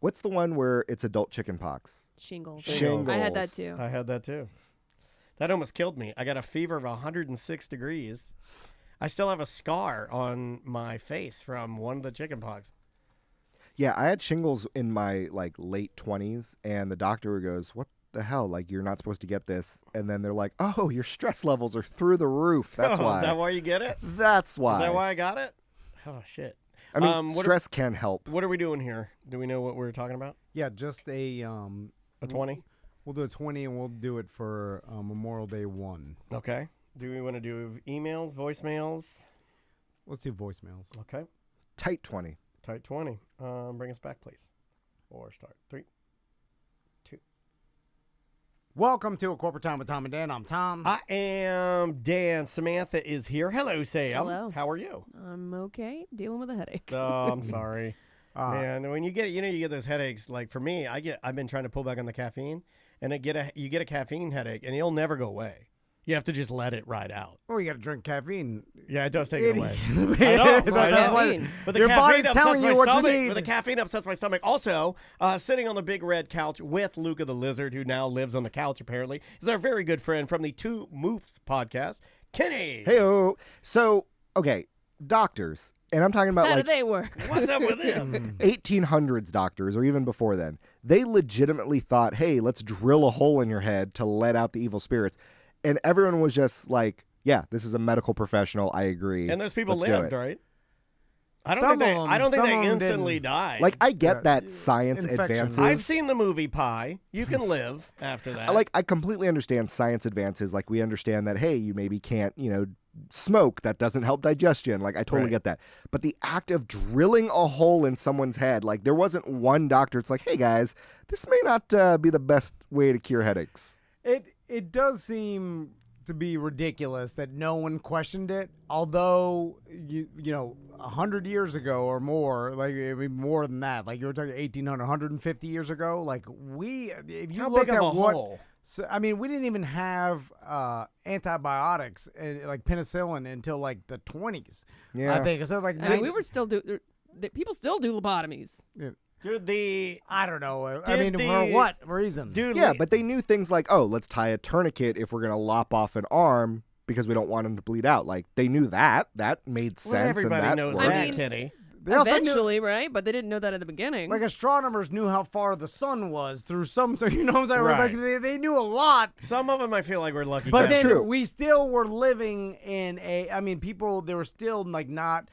What's the one where it's adult chicken pox? Shingles. Shingles. I had that too. I had that too. That almost killed me. I got a fever of 106 degrees. I still have a scar on my face from one of the chicken pox. Yeah, I had shingles in my like late 20s, and the doctor goes, "What the hell? Like, you're not supposed to get this." And then they're like, "Oh, your stress levels are through the roof. That's why." Is that why you get it? That's why. Is that why I got it? Oh shit. I mean, stress can help. What are we doing here? Do we know what we're talking about? Yeah, just a 20. We'll do a 20, and we'll do it for Memorial Day 1. Okay. Do we want to do emails, voicemails? Let's do voicemails. Okay. Tight 20. Tight 20. Bring us back, please. Or start. 3, 2. Welcome to A Corporate Time with Tom and Dan. I'm Tom. I am Dan. Samantha is here. Hello, Sam. Hello. How are you? I'm okay. Dealing with a headache. Oh, I'm sorry. Man, when you get those headaches, like for me, I've been trying to pull back on the caffeine, and you get a caffeine headache, and it'll never go away. You have to just let it ride out. Oh, you got to drink caffeine. Yeah, it does take it away. I know. That's why, but the your caffeine body's upsets telling my you what stomach. you need. But the caffeine upsets my stomach. Also, sitting on the big red couch with Luca the Lizard, who now lives on the couch apparently, is our very good friend from the Too Moofs Podcast, Kenny. Hey-o. So, okay, doctors, and I'm talking about How like do they work? What's up with them? 1800s doctors, or even before then. They legitimately thought, hey, let's drill a hole in your head to let out the evil spirits. And everyone was just like, yeah, this is a medical professional. I agree. And those people Let's do lived, it. right? I don't think they instantly died. Like, I get that science infection. advances. I've seen the movie Pi. You can live after that. I completely understand science advances. Like, we understand that, hey, you maybe can't, smoke. That doesn't help digestion. Like, I totally get that. But the act of drilling a hole in someone's head, like, there wasn't one doctor. It's like, hey, guys, this may not be the best way to cure headaches. It does seem to be ridiculous that no one questioned it. Although, 100 years ago or more, like I mean, more than that, like you were talking 1800, 150 years ago, like if you How look big of at a what, hole? so, I mean, we didn't even have antibiotics like penicillin until like the 20s. Yeah. I think so. Like I mean, we were still people still do lobotomies. Dude, I don't know. Did for what reason? Dude, Yeah, but they knew things like, oh, let's tie a tourniquet if we're going to lop off an arm because we don't want him to bleed out. Like, they knew that. That made sense. well, everybody and that knows worked. that, Kitty. They also knew- Eventually, right? But they didn't know that at the beginning. Like astronomers knew how far the sun was through some, so you know what I'm saying? Right. Like they knew a lot. Some of them I feel like we're lucky. But guys. then we still were living in people, there were still like not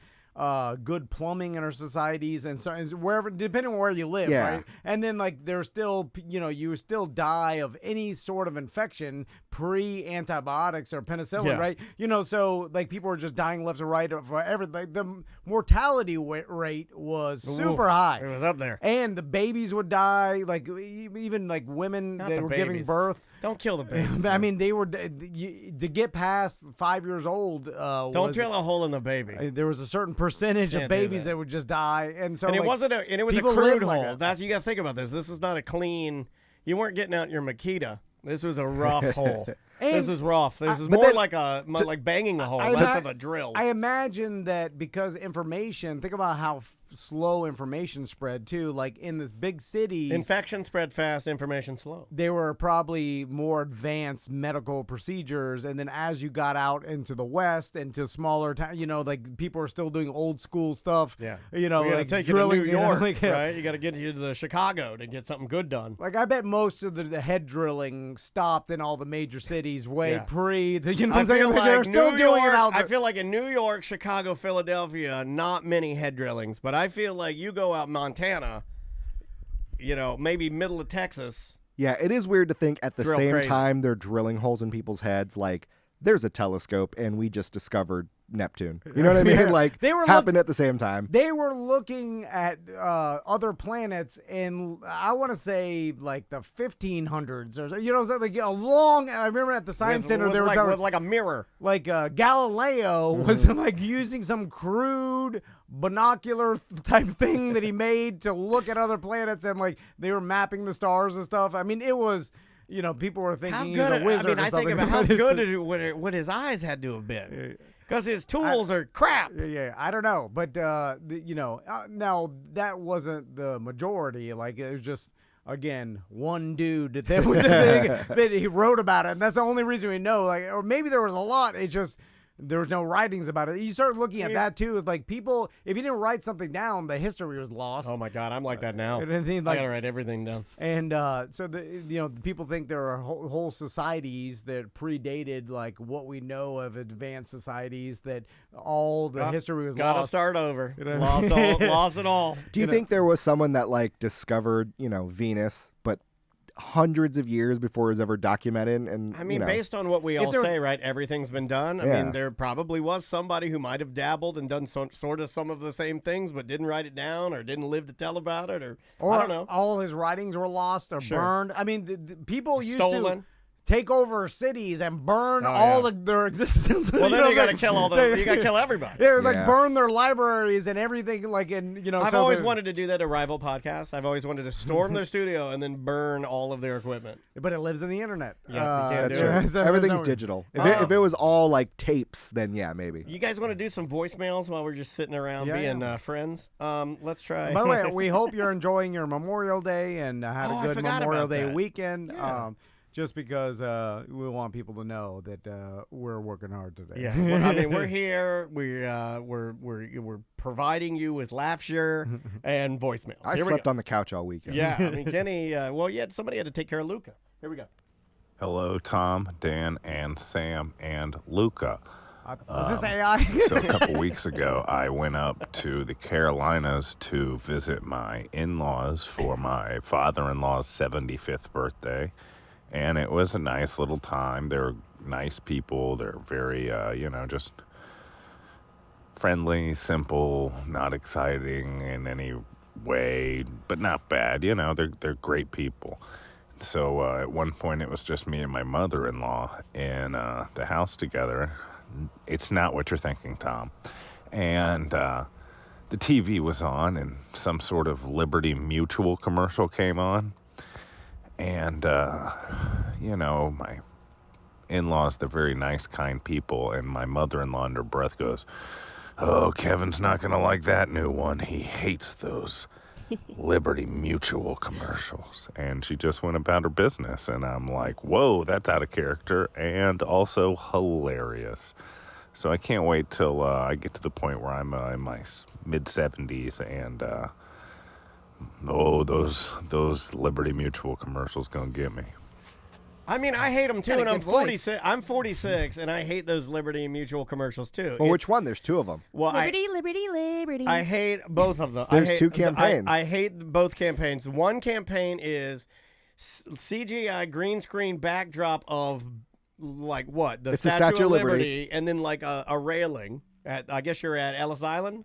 good plumbing in our societies and so wherever, depending on where you live, Yeah. right? And then like there's still, you would still die of any sort of infection pre-antibiotics or penicillin, Yeah. right? So like people were just dying left and right for everything. Like, the mortality rate was super high. It was up there. And the babies would die, like even like women Not that the were giving babies. birth. Don't kill the babies. I mean, they were to get past 5 years old. Don't drill a hole in the baby. There was a certain percentage Can't of do babies that. that would just die, and so And it like, wasn't and it was a people crude lived hole. like that. That's you got to think about this. This was not a clean. You weren't getting out your Makita. This was a rough hole. This is rough. This is but more then- like banging a hole, I less ima- of a drill. I imagine that because information. Think about how slow information spread too. Like in this big cities, Infection spread fast, information slow. there were probably more advanced medical procedures, and then as you got out into the West, into smaller towns, like people are still doing old school stuff. Yeah. You We gotta like take drilling, you to New York, like, right? You got to get you to Chicago to get something good done. Like I bet most of the head drilling stopped in all the major cities way Yeah. pre. You know I what I'm saying? feel Like, like they're still New doing York, it out I there. feel like in New York, Chicago, Philadelphia, not many head drillings, but I feel like you go out Montana, maybe middle of Texas. Yeah, it is weird to think at the Drill same crazy. time they're drilling holes in people's heads. Like, there's a telescope, and we just discovered Neptune. You know what I mean? Yeah. Like, They were happened at the same time. They were looking at other planets in, I want to say, like the 1500s or so. Like a long. I remember at the Science Center they were talking with like a mirror. like Galileo was like using some crude binocular type thing that he made to look at other planets, and like they were mapping the stars and stuff. I mean, it was. People were thinking he was a wizard. I or think something. about how good what his eyes had to have been, because his tools are crap. Yeah, I don't know, but now that wasn't the majority. Like it was just again one dude that he wrote about it, and that's the only reason we know. Like, or maybe there was a lot. It's just there was no writings about it. You start looking at that too. It's like people, if you didn't write something down, the history was lost. Oh my God, I'm like that now. And then, I like- gotta write everything down. And so people think there are whole societies that predated like what we know of advanced societies, that all the history was Gotta lost. start over. You know? Lost it all. Do you think there was someone that like discovered, Venus, but hundreds of years before it was ever documented? And I mean, based on what we all there- say, right? Everything's been done. I Yeah. mean, there probably was somebody who might have dabbled and done sort of some of the same things, but didn't write it down or didn't live to tell about it, or I don't know. all his writings were lost or Sure. burned. I mean, the people used Stolen. to take over cities and burn Oh, all yeah. their existence. Well, then you got to like, kill you got to kill everybody. Yeah, like burn their libraries and everything. Like, I've always wanted to do that to rival podcasts. I've always wanted to storm their studio and then burn all of their equipment. But it lives in the internet. Yeah, you can't That's do true. it. So Everything's there's no- digital. If it was all like tapes, then yeah, maybe. You guys want to do some voicemails while we're just sitting around Yeah, being yeah. Friends? Let's try. By the way, we hope you're enjoying your Memorial Day and had Oh, a I good forgot Memorial about Day that. weekend. Yeah. Just because we want people to know that we're working hard today. Yeah, I mean, we're here. We're providing you with laughter and voicemails. I Here we slept go. on the couch all weekend. Yeah, I mean, Kenny. Somebody had to take care of Luca. Here we go. Hello, Tom, Dan, and Sam, and Luca. Is this AI? So a couple weeks ago, I went up to the Carolinas to visit my in-laws for my father-in-law's 75th birthday. And it was a nice little time. They're nice people. They're very, just friendly, simple, not exciting in any way, but not bad. They're great people. So at one point it was just me and my mother-in-law in the house together. It's not what you're thinking, Tom. And the TV was on and some sort of Liberty Mutual commercial came on. And, you know, my in-laws, they're very nice, kind people. And my mother-in-law under breath goes, "Oh, Kevin's not going to like that new one. He hates those Liberty Mutual commercials." And she just went about her business. And I'm like, whoa, that's out of character and also hilarious. So I can't wait till I get to the point where I'm in my mid-70s and, those Liberty Mutual commercials gonna get me. I mean, I hate them too, Got a and I'm good voice. 46. I'm 46, and I hate those Liberty Mutual commercials too. Well, which one? There's two of them. Well, Liberty. I hate both of them. There's I hate, two campaigns. I hate both campaigns. One campaign is CGI green screen backdrop of like what the It's the Statue of Liberty, and then like a railing. I guess you're at Ellis Island.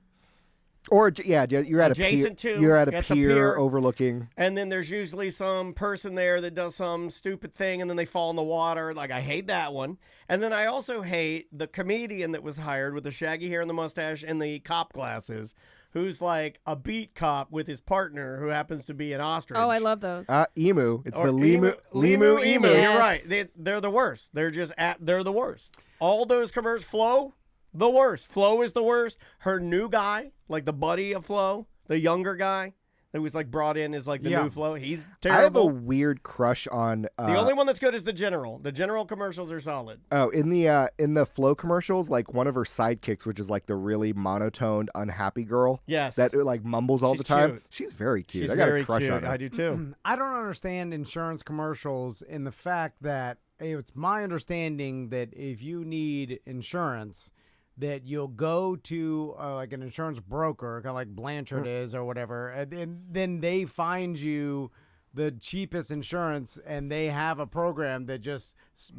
Or yeah, you're at Adjacent a pier. to, You're at a at the pier, pier. overlooking. And then there's usually some person there that does some stupid thing and then they fall in the water. Like, I hate that one. And then I also hate the comedian that was hired with the shaggy hair and the mustache and the cop glasses, who's like a beat cop with his partner who happens to be an ostrich. Oh, I love those. Emu. It's Or the emu. Emu. Yes. You're right. They're the worst. They're the worst. All those commercials, Flo, the worst. Flo is the worst. Her new guy, like the buddy of Flo, the younger guy that was like brought in as like the new Flo. He's terrible. I have a weird crush on. The only one that's good is the General. The General commercials are solid. Oh, in the Flo commercials, like one of her sidekicks, which is like the really monotoned, unhappy girl. Yes. That like mumbles all She's the time. cute. She's very cute. She's I got very a crush cute. on her. I do too. I don't understand insurance commercials in the fact that it's my understanding that if you need insurance, that you'll go to like an insurance broker, kind of like Blanchard is or whatever, and then they find you the cheapest insurance, and they have a program that just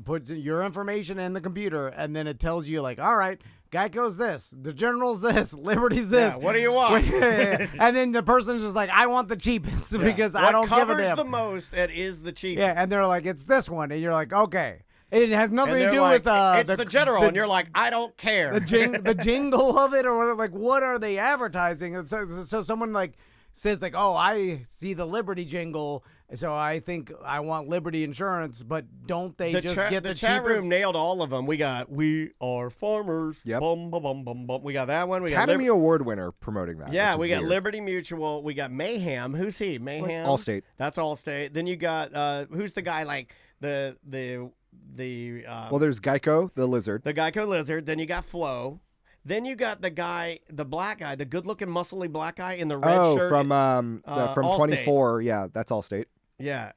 puts your information in the computer, and then it tells you like, all right, Geico's this, the General's this, Liberty's this. Yeah, what do you want? And then the person's just like, I want the cheapest because I don't give a damn. What covers the most and is the cheapest. Yeah, and they're like, it's this one, and you're like, okay. It has nothing And to they're do like, with it's the General, and you're like, I don't care. the jingle of it, or what, like what are they advertising? And so someone like says like, oh, I see the Liberty jingle, so I think I want Liberty insurance, but don't they get the chat cheapest? room nailed all of them. We are farmers. Yep. Bum, bum, bum, bum, bum. We got that one. We got Academy Award winner promoting that. Yeah, which we is got weird. Liberty Mutual. We got Mayhem. Who's he? Mayhem. Allstate. That's Allstate. Then you got who's the guy like the Well, there's Geico, the lizard. the Geico lizard. Then you got Flo. Then you got the guy, the black guy, the good-looking, muscly black guy in the red shirt. from Allstate. 24. Yeah, that's Allstate. Yeah.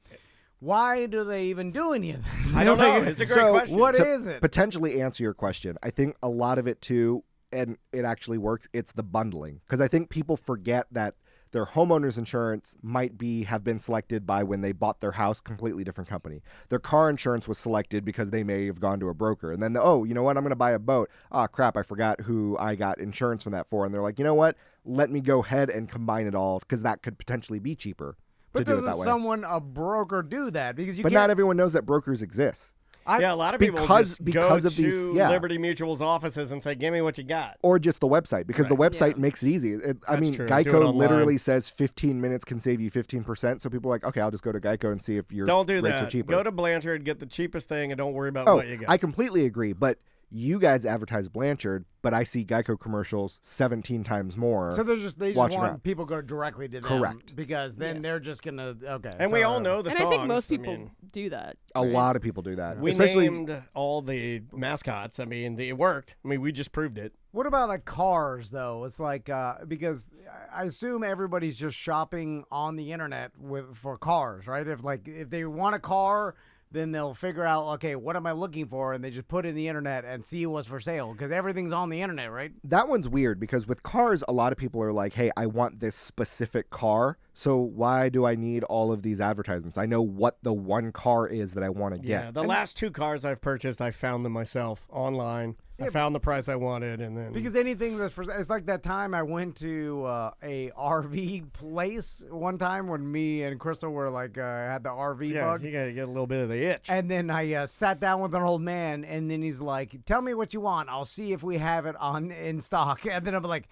Why do they even do any of this? I don't know. It's a great question. What to is it? Potentially answer your question. I think a lot of it too, and it actually works. It's the bundling, because I think people forget that their homeowner's insurance might have been selected by when they bought their house, completely different company. Their car insurance was selected because they may have gone to a broker. And then, you know what? I'm going to buy a boat. Oh, crap. I forgot who I got insurance from that for. And they're like, you know what? Let me go ahead and combine it all, because that could potentially be cheaper to But do it doesn't that way. a broker do that? Because you But can't, not everyone knows that brokers exist. Yeah, a lot of people because just go of these, to yeah. Liberty Mutual's offices and say, "Give me what you got." Or just the website, because the website Yeah. makes it easy. I That's mean, true. Do it Geico online. literally says 15 minutes can save you 15%. So people are like, okay, I'll just go to Geico and see if your Don't do rates that. are cheaper. Go to Blanchard, get the cheapest thing, and don't worry about oh, what you got. I completely agree. But you guys advertise Blanchard, but I see Geico commercials 17 times more. so they just watching want out. people go directly to them. Correct. Because then Yes. they're just gonna and we all know the And songs. I think most I people mean, do that. A right? lot of people do that. we Especially, named all the mascots. I mean, it worked. I mean, we just proved it. What about like cars though? It's like because I assume everybody's just shopping on the internet for cars, right? If they want a car, then they'll figure out, okay, what am I looking for? And they just put in the internet and see what's for sale, because everything's on the internet, right? that one's weird, because with cars, a lot of people are like, hey, I want this specific car. So why do I need all of these advertisements? I know what the one car is that I want to Yeah, get. the last two cars I've purchased, I found them myself online. I found the price I wanted, and then Because anything that's it's like that time I went to a RV place one time when me and Crystal were like had the RV bug. You gotta get a little bit of the itch. And then I sat down with an old man, and then he's like, "Tell me what you want. I'll see if we have it in stock." And then I'm like,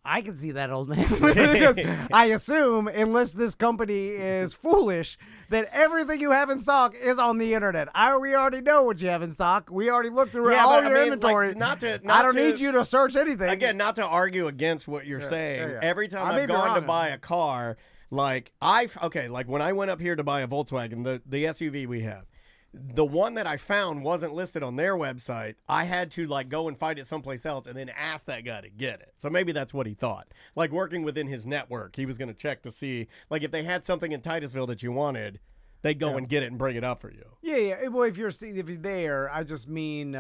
I can see that, old man. Because I assume, unless this company is foolish, that everything you have in stock is on the internet. We already know what you have in stock. We already looked through all your inventory. Like, I don't need you to search anything. Again, not to argue against what you're saying. yeah. Every time I may I've be gone to wrong. buy a car, like when I went up here to buy a Volkswagen, the SUV we have, the one that I found wasn't listed on their website. I had to like go and find it someplace else and then ask that guy to get it. So maybe that's what he thought. Like working within his network, he was going to check to see like if they had something in Titusville that you wanted, they'd go and get it and bring it up for you. Yeah. Well, if you're there, I just mean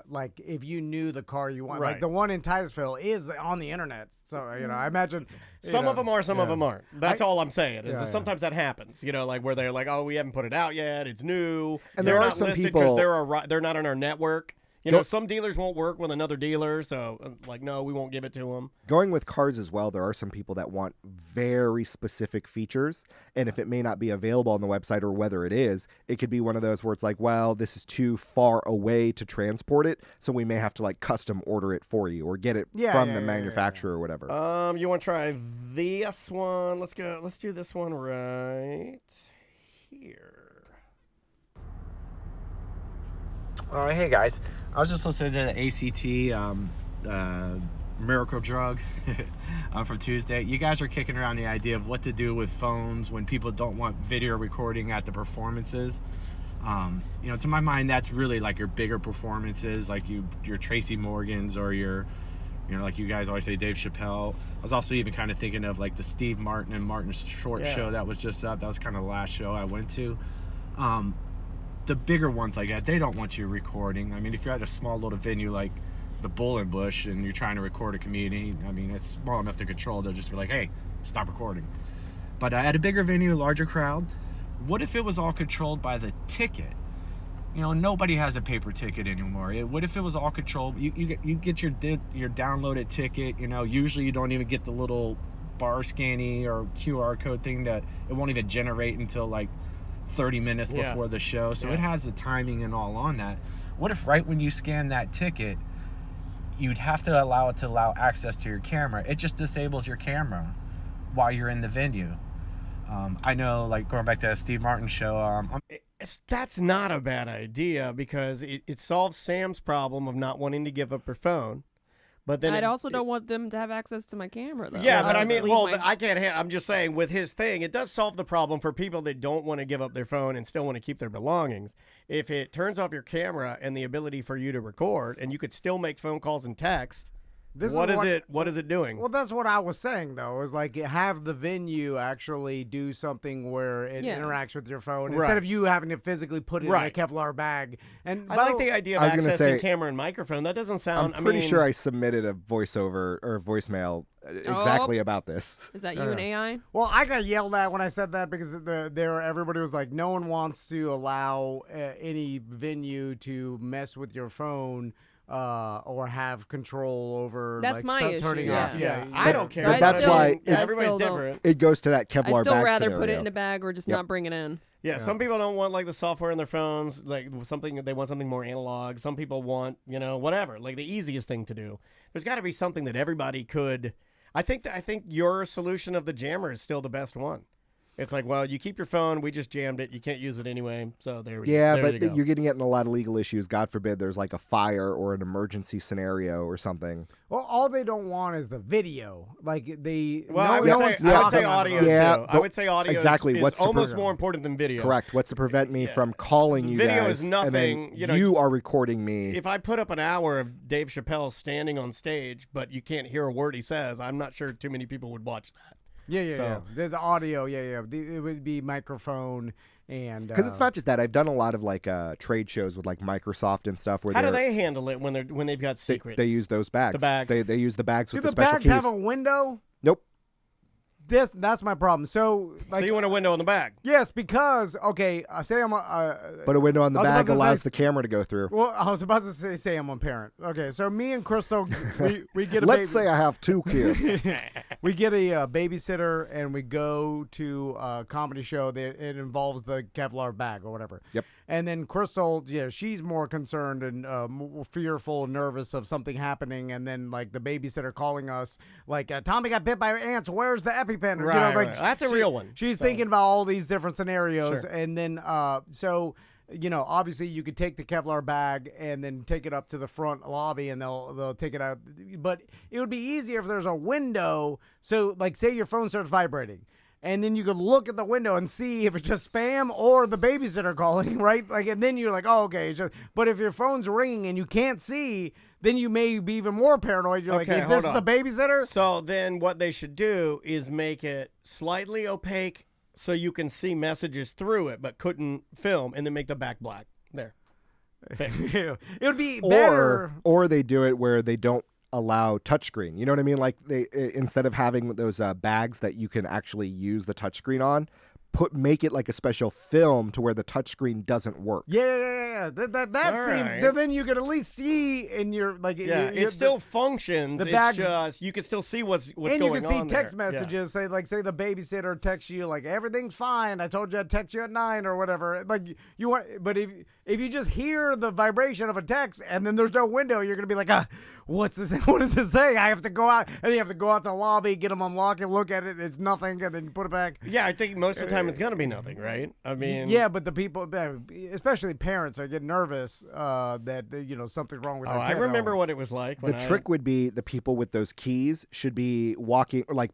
like if you knew the car you want. Right. Like the one in Titusville is on the internet. So, I imagine. Some of them are, some of them aren't. That's all I'm saying. Is Yeah, that sometimes that happens, like where they're like, oh, we haven't put it out yet. It's new. And they're there are not some listed people- they're not on our network. Some dealers won't work with another dealer. So like, no, we won't give it to them. Going with cars as well, there are some people that want very specific features, and if it may not be available on the website or whether it is, it could be one of those where it's like, well, this is too far away to transport it, so we may have to like custom order it for you or get it from the manufacturer or whatever. You want to try this one? Let's go. Let's do this one right here. Hey guys, I was just listening to the ACT Miracle Drug from Tuesday. You guys are kicking around the idea of what to do with phones when people don't want video recording at the performances. To my mind, that's really like your bigger performances, like your Tracy Morgans or your, like you guys always say, Dave Chappelle. I was also even kind of thinking of like the Steve Martin and Martin Short show that was just up. That was kind of the last show I went to. The bigger ones like that, they don't want you recording. I mean, if you're at a small little venue like the Bull and Bush and you're trying to record a comedian, I mean, it's small enough to control. They'll just be like, hey, stop recording. But at a bigger venue, a larger crowd, what if it was all controlled by the ticket? Nobody has a paper ticket anymore. What if it was all controlled? You get your downloaded ticket. Usually you don't even get the little bar scanning or QR code thing that it won't even generate until like 30 minutes before the show. So it has the timing and all on that. What if right when you scan that ticket, you'd have to allow it to allow access to your camera? It just disables your camera while you're in the venue. I know, like going back to that Steve Martin show, that's not a bad idea because it solves Sam's problem of not wanting to give up her phone. But then I also don't want them to have access to my camera, though. Yeah, but I mean, I can't. I'm just saying, with his thing, it does solve the problem for people that don't want to give up their phone and still want to keep their belongings. If it turns off your camera and the ability for you to record, and you could still make phone calls and text, what is it doing? Well, that's what I was saying, though, is like have the venue actually do something where it interacts with your phone instead of you having to physically put it in a Kevlar bag. And I like the idea of accessing camera and microphone. That doesn't sound. I'm pretty sure I submitted a voiceover or a voicemail exactly about this. Is that you and AI? Well, I got yelled at when I said that because everybody was like, no one wants to allow any venue to mess with your phone. Or have control over that's my issue. Turning off. I don't care. But that's why everybody's different. It goes to that Kevlar bag. I'd still rather scenario. put it in a bag or just not bring it in. Yeah, some people don't want like the software in their phones, like they want something more analog. Some people want, whatever, like the easiest thing to do. There's got to be something that everybody could. I think your solution of the jammer is still the best one. It's like, well, you keep your phone. We just jammed it. You can't use it anyway. So there we go. Yeah, but you're getting it in a lot of legal issues. God forbid there's like a fire or an emergency scenario or something. Well, all they don't want is the video. Like they. Well, I would say audio too. I would say audio exactly. is almost more important than video. Correct. What's to prevent me from calling you video guys? Is nothing. And then you are recording me. If I put up an hour of Dave Chappelle standing on stage, but you can't hear a word he says, I'm not sure too many people would watch that. Yeah. The audio, it would be microphone and because it's not just that. I've done a lot of like trade shows with like Microsoft and stuff. Where how do they handle it when they've got secrets? They use those bags. The bags. They use the bags with the special keys. Do the bags have a window? Nope. That's my problem. So, like, so you want a window in the back? Yes, because say I'm but a window on the I was back about to allows say- the camera to go through. Well, I was about to say I'm a parent. Okay, so me and Crystal, we get a Let's baby. say I have 2 kids. We get a babysitter and we go to a comedy show that it involves the Kevlar bag or whatever. Yep. And then Crystal, she's more concerned and fearful, nervous of something happening. And then like the babysitter calling us, like Tommy got bit by ants. Where's the EpiPen? Right, like right. That's a real one. She's So- thinking about all these different scenarios, Sure. and then obviously you could take the Kevlar bag and then take it up to the front lobby and they'll take it out. But it would be easier if there's a window. So like say your phone starts vibrating and then you could look at the window and see if it's just spam or the babysitter calling, right? Like, and then you're like, oh, okay. It's just, but if your phone's ringing and you can't see, then you may be even more paranoid. You're like, if this is the babysitter. So then what they should do is make it slightly opaque so you can see messages through it, but couldn't film, and then make the back black. There. It would be better. Or they do it where they don't allow touchscreen. You know what I mean? Like they instead of having those bags that you can actually use the touchscreen on, make it like a special film to where the touchscreen doesn't work. Yeah. That All seems. right. So then you could at least see in your like. Yeah, it still functions. The It's bags, just you can still see what's going on. and you can see there. text messages. Say the babysitter texts you like everything's fine. I told you I'd text you at 9 or whatever. Like you want, but if you just hear the vibration of a text and then there's no window, you're gonna be like, what's this? What does it say? I have to go out, and you have to go out to the lobby, get them unlocked, and look at it. It's nothing, and then you put it back. Yeah, I think most of the time it's gonna be nothing, right? I mean, Yeah, but the people, especially parents, are getting nervous that something's wrong with their I kid. remember what it was like. The trick would be the people with those keys should be walking or like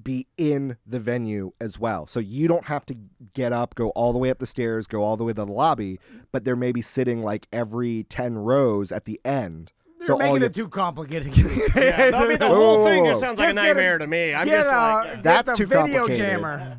be in the venue as well. So you don't have to get up, go all the way up the stairs, go all the way to the lobby, but they're maybe sitting like every 10 rows at the end. You're making it too complicated. Yeah, I mean, the whole thing just sounds like a nightmare to me. I'm just like, that's the too video complicated. jammer.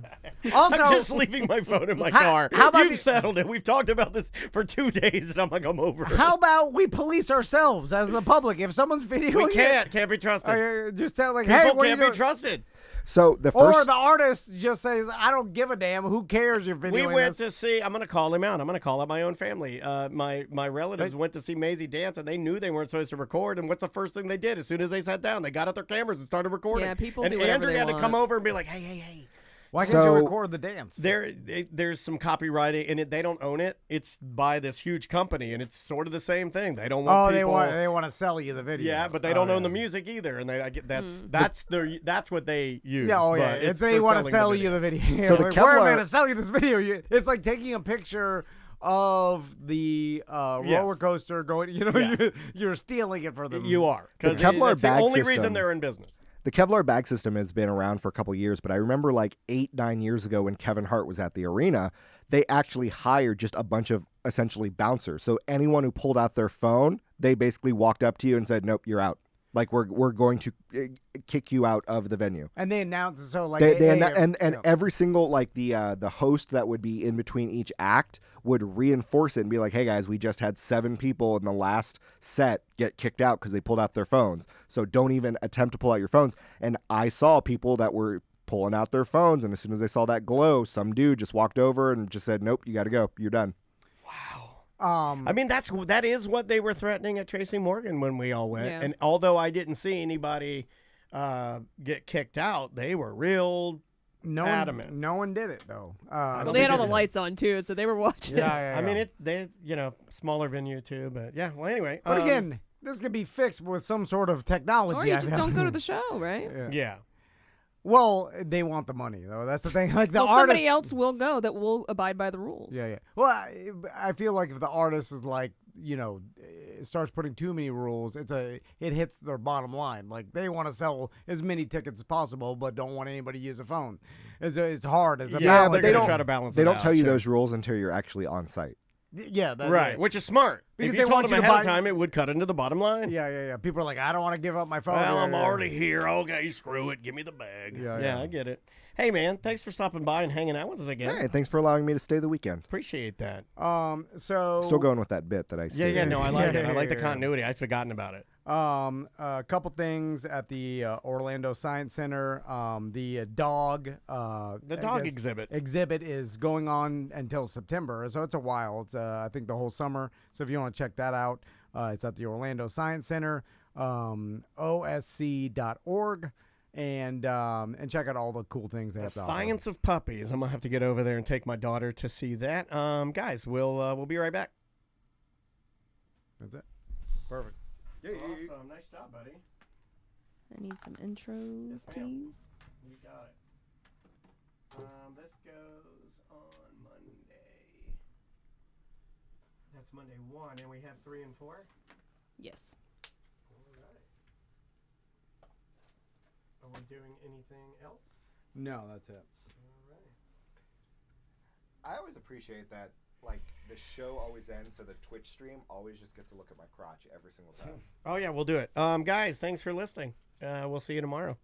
Also, I'm just leaving my phone in my car. How about You've settled it. We've talked about this for 2 days, and I'm like, I'm over it. How about we police ourselves as the public? If someone's videoing, We can't be trusted. Just tell like, People hey, what are you can't be doing? trusted. So the Or first the artist just says, I don't give a damn. Who cares? You're videoing We went this. to see. I'm going to call him out. I'm going to call out my own family. My relatives went to see Maisie dance, and they knew they weren't supposed to record. And what's the first thing they did? As soon as they sat down, they got out their cameras and started recording. Yeah, people and do whatever Andrew they had to come want. over and be like, hey. Why can't you record the dance? There's some copyrighting, and they don't own it. It's by this huge company, and it's sort of the same thing. They don't want people. they want to sell you the video. Yeah, but they don't own the music either, and that's what they use. Yeah, but it's they want to sell you the video. So the like, we're Kevlar- going to sell you this video. It's like taking a picture of the roller coaster going. You're stealing it for them. You are, because The Kevlar it's the bag only system- reason they're in business. The Kevlar bag system has been around for a couple years, but I remember like 8-9 years ago when Kevin Hart was at the arena, they actually hired just a bunch of essentially bouncers. So anyone who pulled out their phone, they basically walked up to you and said, "Nope, you're out. Like we're going to kick you out of the venue." And they announced it so like and every single like the host that would be in between each act would reinforce it and be like, "Hey guys, we just had 7 people in the last set get kicked out because they pulled out their phones. So don't even attempt to pull out your phones." And I saw people that were pulling out their phones, and as soon as they saw that glow, some dude just walked over and just said, "Nope, you got to go. You're done." I mean, that is what they were threatening at Tracy Morgan when we all went. Yeah. And although I didn't see anybody get kicked out, they were real adamant. No one did it though. Well, they had all the lights on too, so they were watching. I mean, they smaller venue too, but yeah. Well, anyway. But again, this could be fixed with some sort of technology. Or you just don't go to the show, right? Yeah. Well, they want the money though. That's the thing. Like the somebody artist, else will go that will abide by the rules. Yeah. Well, I feel like if the artist is like, starts putting too many rules, it hits their bottom line. Like they want to sell as many tickets as possible, but don't want anybody to use a phone. It's hard. It's a balance. but they don't try to balance. They it don't out, tell you sure. those rules until you're actually on site. Yeah, that's right, it. which is smart. Because If they you told want them you to ahead buy- of time, it would cut into the bottom line. Yeah. People are like, I don't want to give up my phone. Well, Yeah, I'm yeah. already here. Okay, screw it. Give me the bag. Yeah. I get it. Hey, man, thanks for stopping by and hanging out with us again. Hey, thanks for allowing me to stay the weekend. Appreciate that. So Still going with that bit that I Yeah, stated. no, I like it. I like the Yeah. continuity. I'd forgotten about it. A couple things at the Orlando Science Center. The dog exhibit is going on until September, so it's a while. It's I think the whole summer. So if you want to check that out, it's at the Orlando Science Center, osc.org, and check out all the cool things they have to offer. Science of Puppies. I'm gonna have to get over there and take my daughter to see that. Guys, we'll be right back. That's it. Perfect. Awesome. Nice job, buddy. I need some intros, please. You got it. This goes on Monday. That's Monday 1, and we have 3 and 4? Yes. All right. Are we doing anything else? No, that's it. All right. I always appreciate that. Like, the show always ends, so the Twitch stream always just gets to look at my crotch every single time. Oh, yeah, we'll do it. Guys, thanks for listening. We'll see you tomorrow.